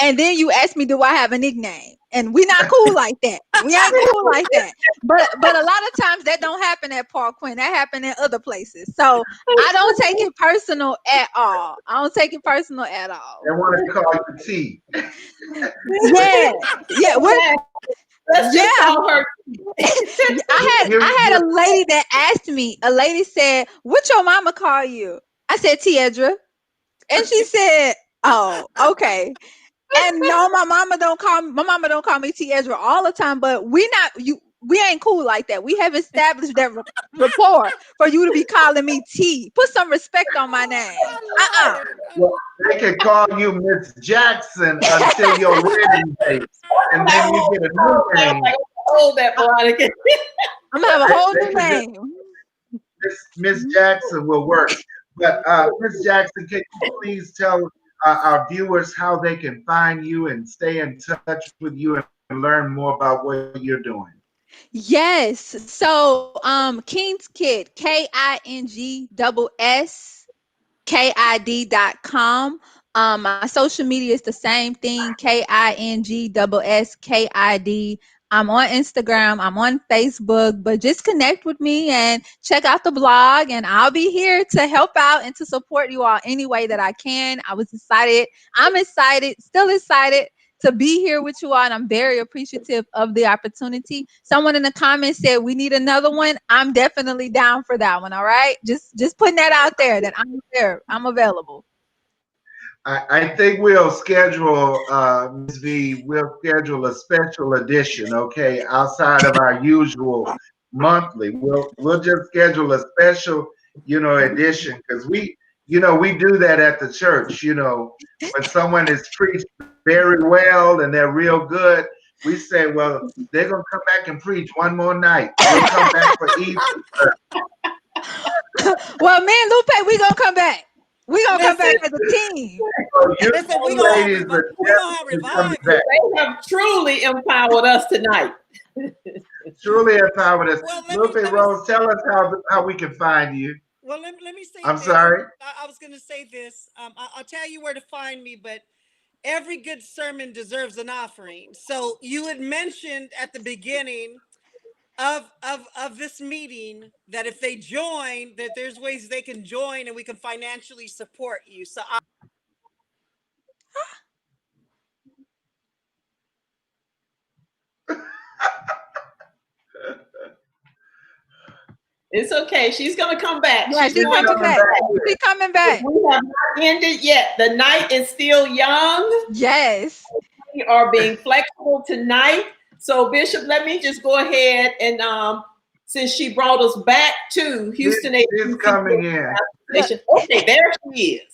and then you ask me, do I have a nickname? And we not cool like that. We ain't cool like that. But a lot of times that don't happen at Park Quinn. That happen in other places. So I don't take it personal at all. I don't take it personal at all. They want to call you T. Yeah. Yeah. What? Let's just Yeah. call her. I had a lady that asked me, a lady said, what your mama call you? I said, Tiedra. And she said, oh, okay. And no, my mama don't call me Tiedra all the time, but we ain't cool like that. We have established that rapport for you to be calling me T. Put some respect on my name. Well, they can call you Miss Jackson until your wedding date, and then you get a new name. Hold that, Veronica. I'm gonna have a whole new name. Miss Jackson will work. But Miss Jackson, can you please tell our viewers how they can find you and stay in touch with you and learn more about what you're doing? Yes. So King's Kid, KINGSSKID.com. My social media is the same thing, KINGSSKID. I'm on Instagram, I'm on Facebook, but just connect with me and check out the blog, and I'll be here to help out and to support you all any way that I can. I was excited. I'm excited, still excited to be here with you all, and I'm very appreciative of the opportunity. Someone in the comments said we need another one. I'm definitely down for that one. All right, just putting that out there that I'm there. I'm available. I think we'll schedule, Ms. V, we'll schedule a special edition, okay, outside of our usual monthly. We'll just schedule a special, edition, because we do that at the church, when someone is preached very well and they're real good, we say, well, they're going to come back and preach one more night. We'll come back for Easter. Well, me and Lupe, we going to come back. We're going to come back as a team. Listen, we're going to have revival. They have truly empowered us tonight. Truly empowered us. Well, Lupe Rose, tell us how we can find you. Well, let me say I'm this. sorry. I was going to say this. I'll tell you where to find me, but every good sermon deserves an offering. So you had mentioned at the beginning of this meeting that if they join, that there's ways they can join and we can financially support you. So It's okay. She's going to come back. Yeah, she's coming back. She's coming back. We have not ended yet. The night is still young. Yes. We are being flexible tonight. So, Bishop, let me just go ahead and since she brought us back to Houston, she's coming in. Okay, there she is.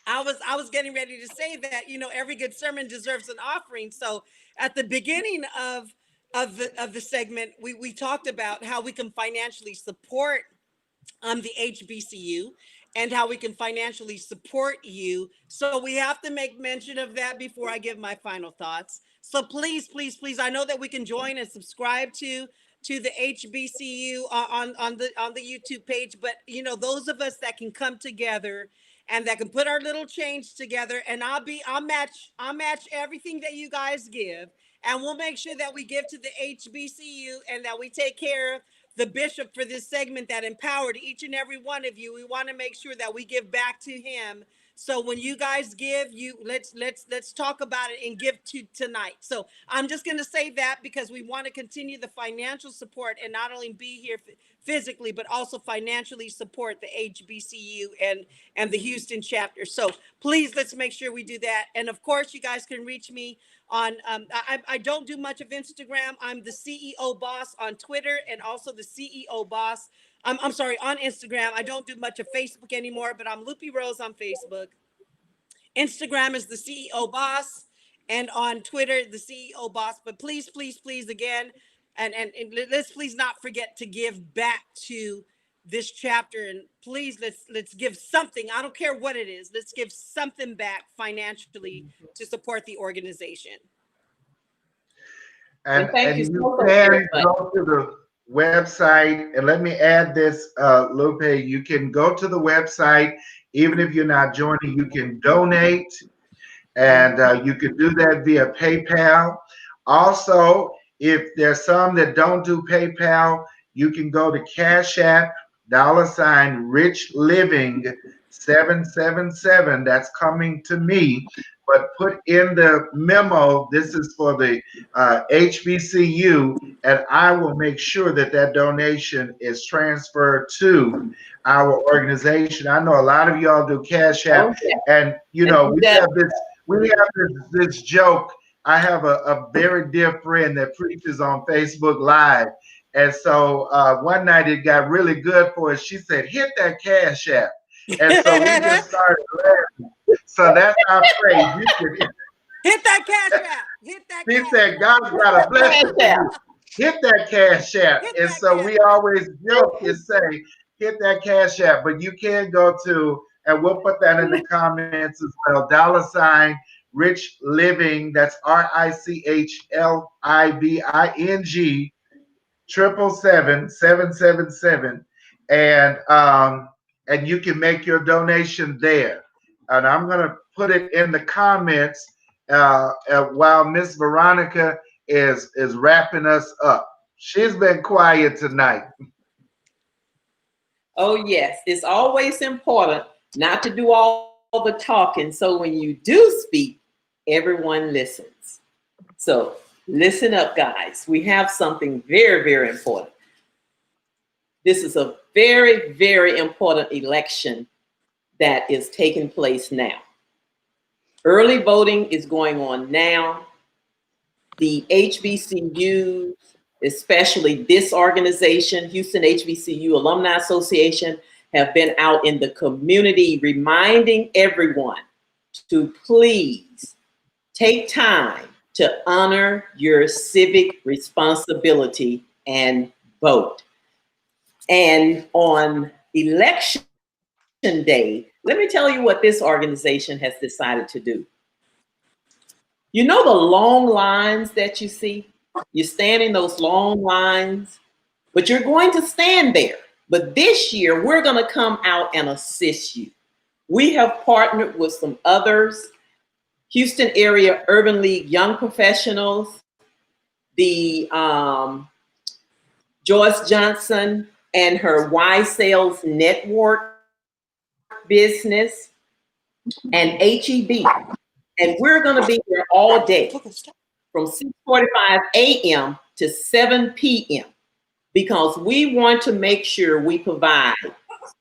I was getting ready to say that, every good sermon deserves an offering. So at the beginning of the segment, we talked about how we can financially support the HBCU and how we can financially support you. So we have to make mention of that before I give my final thoughts. So please, please, please, I know that we can join and subscribe to the HBCU on the YouTube page, but those of us that can come together and that can put our little change together, and I'll match everything that you guys give, and we'll make sure that we give to the HBCU and that we take care of the bishop for this segment that empowered each and every one of you. We want to make sure that we give back to him. So when you guys give, let's talk about it and give to tonight. So I'm just going to say that because we want to continue the financial support and not only be here physically, but also financially support the HBCU and the Houston chapter. So please, let's make sure we do that. And of course, you guys can reach me on I don't do much of Instagram. I'm the CEO Boss on Twitter and also the CEO Boss. I'm sorry, on Instagram. I don't do much of Facebook anymore, but I'm Loopy Rose on Facebook. Instagram is the CEO Boss, and on Twitter, the CEO Boss. But please, please, please, again, and let's please not forget to give back to this chapter, and please let's give something. I don't care what it is. Let's give something back financially to support the organization. And you can go to website, and let me add this, Lupe. You can go to the website, even if you're not joining. You can donate, and you can do that via PayPal. Also, if there's some that don't do PayPal, you can go to Cash App, $Rich Living 777. That's coming to me. But put in the memo, this is for the HBCU, and I will make sure that that donation is transferred to our organization. I know a lot of y'all do Cash App, Oh, yeah. and you And know do that. we have this joke. I have a very dear friend that preaches on Facebook Live. And so one night it got really good for us. She said, hit that Cash App. And so we just started laughing. So that's our phrase. Hit that cash app. Hit that She cash said, app. God's got a blessing for you. Hit that Cash App. Hit And that so cash we app. always joke and say, hit that Cash App. But you can go to, and we'll put that in the comments as well, $Rich Living. That's RICHLIVING 777 and you can make your donation there. And I'm gonna put it in the comments while Miss Veronica is wrapping us up. She's been quiet tonight. Oh, yes. It's always important not to do all the talking. So when you do speak, everyone listens. So listen up, guys. We have something very, very important. This is a very, very important election that is taking place now. Early voting is going on now. The HBCUs, especially this organization, Houston HBCU Alumni Association, have been out in the community reminding everyone to please take time to honor your civic responsibility and vote. And on election day, let me tell you what this organization has decided to do. You know the long lines that you see? You stand in those long lines, but you're going to stand there. But this year, we're going to come out and assist you. We have partnered with some others, Houston Area Urban League Young Professionals, the Joyce Johnson and her Y Sales Network business, and HEB. And we're going to be here all day from 6:45 a.m. to 7 p.m. because we want to make sure we provide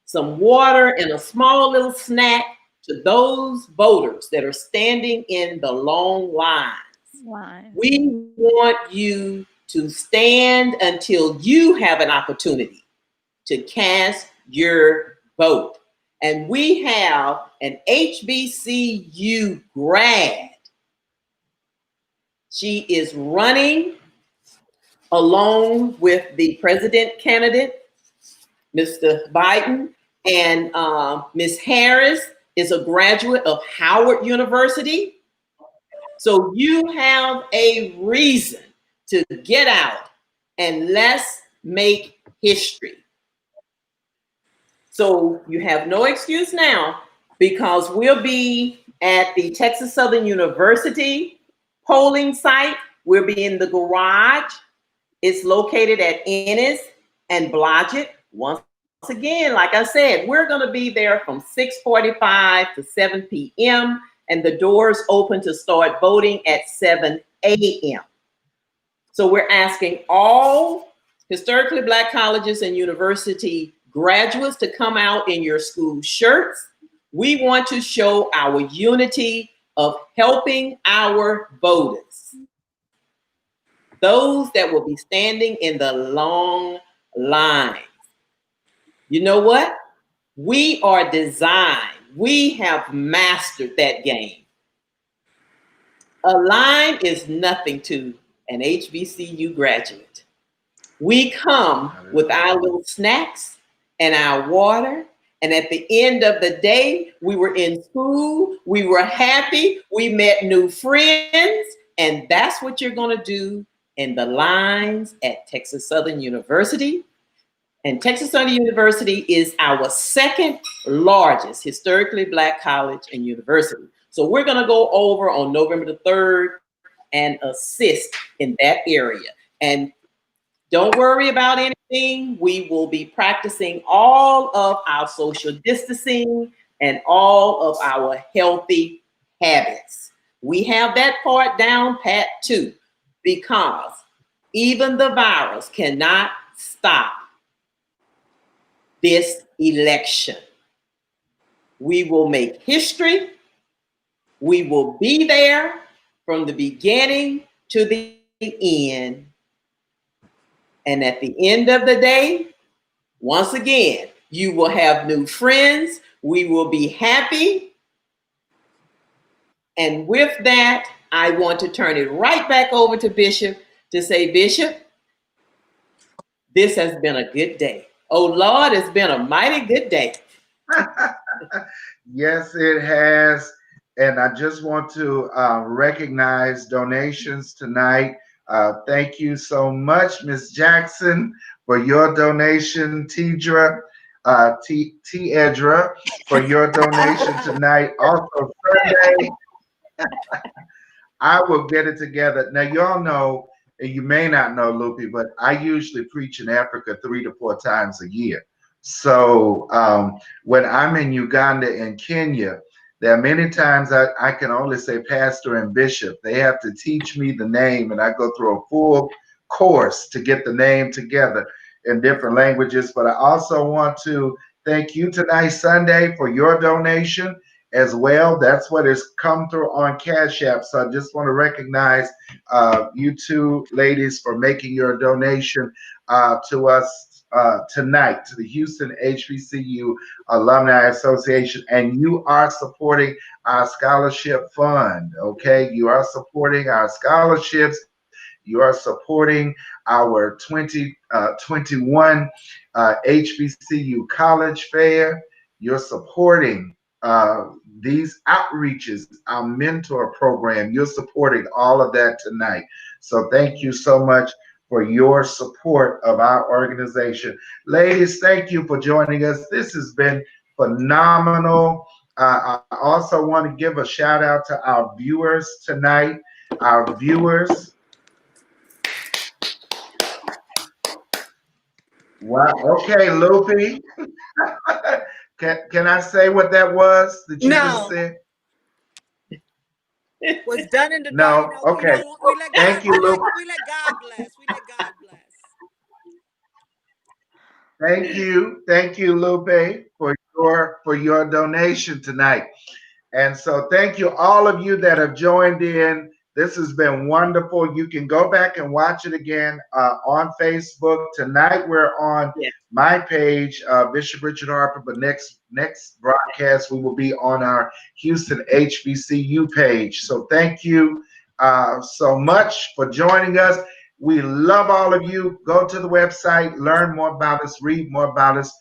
some water and a small little snack to those voters that are standing in the long lines. We want you to stand until you have an opportunity to cast your vote. And we have an HBCU grad. She is running along with the president candidate, Mr. Biden, and Ms. Harris is a graduate of Howard University. So you have a reason to get out and let's make history. So you have no excuse now because we'll be at the Texas Southern University polling site. We'll be in the garage. It's located at Ennis and Blodgett. Once again, like I said, we're going to be there from 6:45 to 7 p.m. and the doors open to start voting at 7 a.m. So we're asking all historically Black colleges and university graduates to come out in your school shirts. We want to show our unity of helping our voters. Those that will be standing in the long line. You know what? We are designed. We have mastered that game. A line is nothing to an HBCU graduate. We come with our little snacks and our water. And at the end of the day, we were in school, we were happy, we met new friends, and that's what you're going to do in the lines at Texas Southern University. And Texas Southern University is our second largest historically Black college and university. So we're going to go over on November the 3rd and assist in that area. And don't worry about anything. We will be practicing all of our social distancing and all of our healthy habits. We have that part down pat too, because even the virus cannot stop this election. We will make history. We will be there from the beginning to the end. And at the end of the day, once again, you will have new friends. We will be happy. And with that, I want to turn it right back over to Bishop to say, Bishop, this has been a good day. Oh, Lord, it's been a mighty good day. Yes, it has. And I just want to recognize donations tonight. Thank you so much, Miss Jackson, for your donation. Tidra, Edra, for your donation tonight. Also, Sunday, I will get it together. Now, y'all know, and you may not know, Lupe, but I usually preach in Africa 3 to 4 times a year. So when I'm in Uganda and Kenya, there are many times I can only say pastor and bishop. They have to teach me the name, and I go through a full course to get the name together in different languages. But I also want to thank you tonight, Sunday, for your donation as well. That's what has come through on Cash App. So I just want to recognize you two ladies for making your donation to us tonight, to the Houston HBCU Alumni Association. And you are supporting our scholarship fund, okay? You are supporting our scholarships. You are supporting our 2021 HBCU College Fair. You're supporting these outreaches, our mentor program. You're supporting all of that tonight. So thank you so much for your support of our organization. Ladies, thank you for joining us. This has been phenomenal. I also want to give a shout out to our viewers tonight. Our viewers. Wow. Okay, Lupe. Can I say what that was that you just said? Was done in the No. dark. Okay. We let God, Thank you, Lupe. we let God bless. We let God bless. Thank you, Lupe, for your donation tonight. And so thank you, all of you that have joined in. This has been wonderful. You can go back and watch it again on Facebook. Tonight we're on my page, Bishop Richard Harper, but next broadcast we will be on our Houston HBCU page. So thank you so much for joining us. We love all of you. Go to the website, learn more about us, read more about us.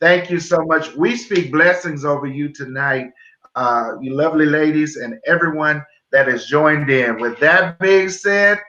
Thank you so much. We speak blessings over you tonight, you lovely ladies and everyone that has joined in. With that being said,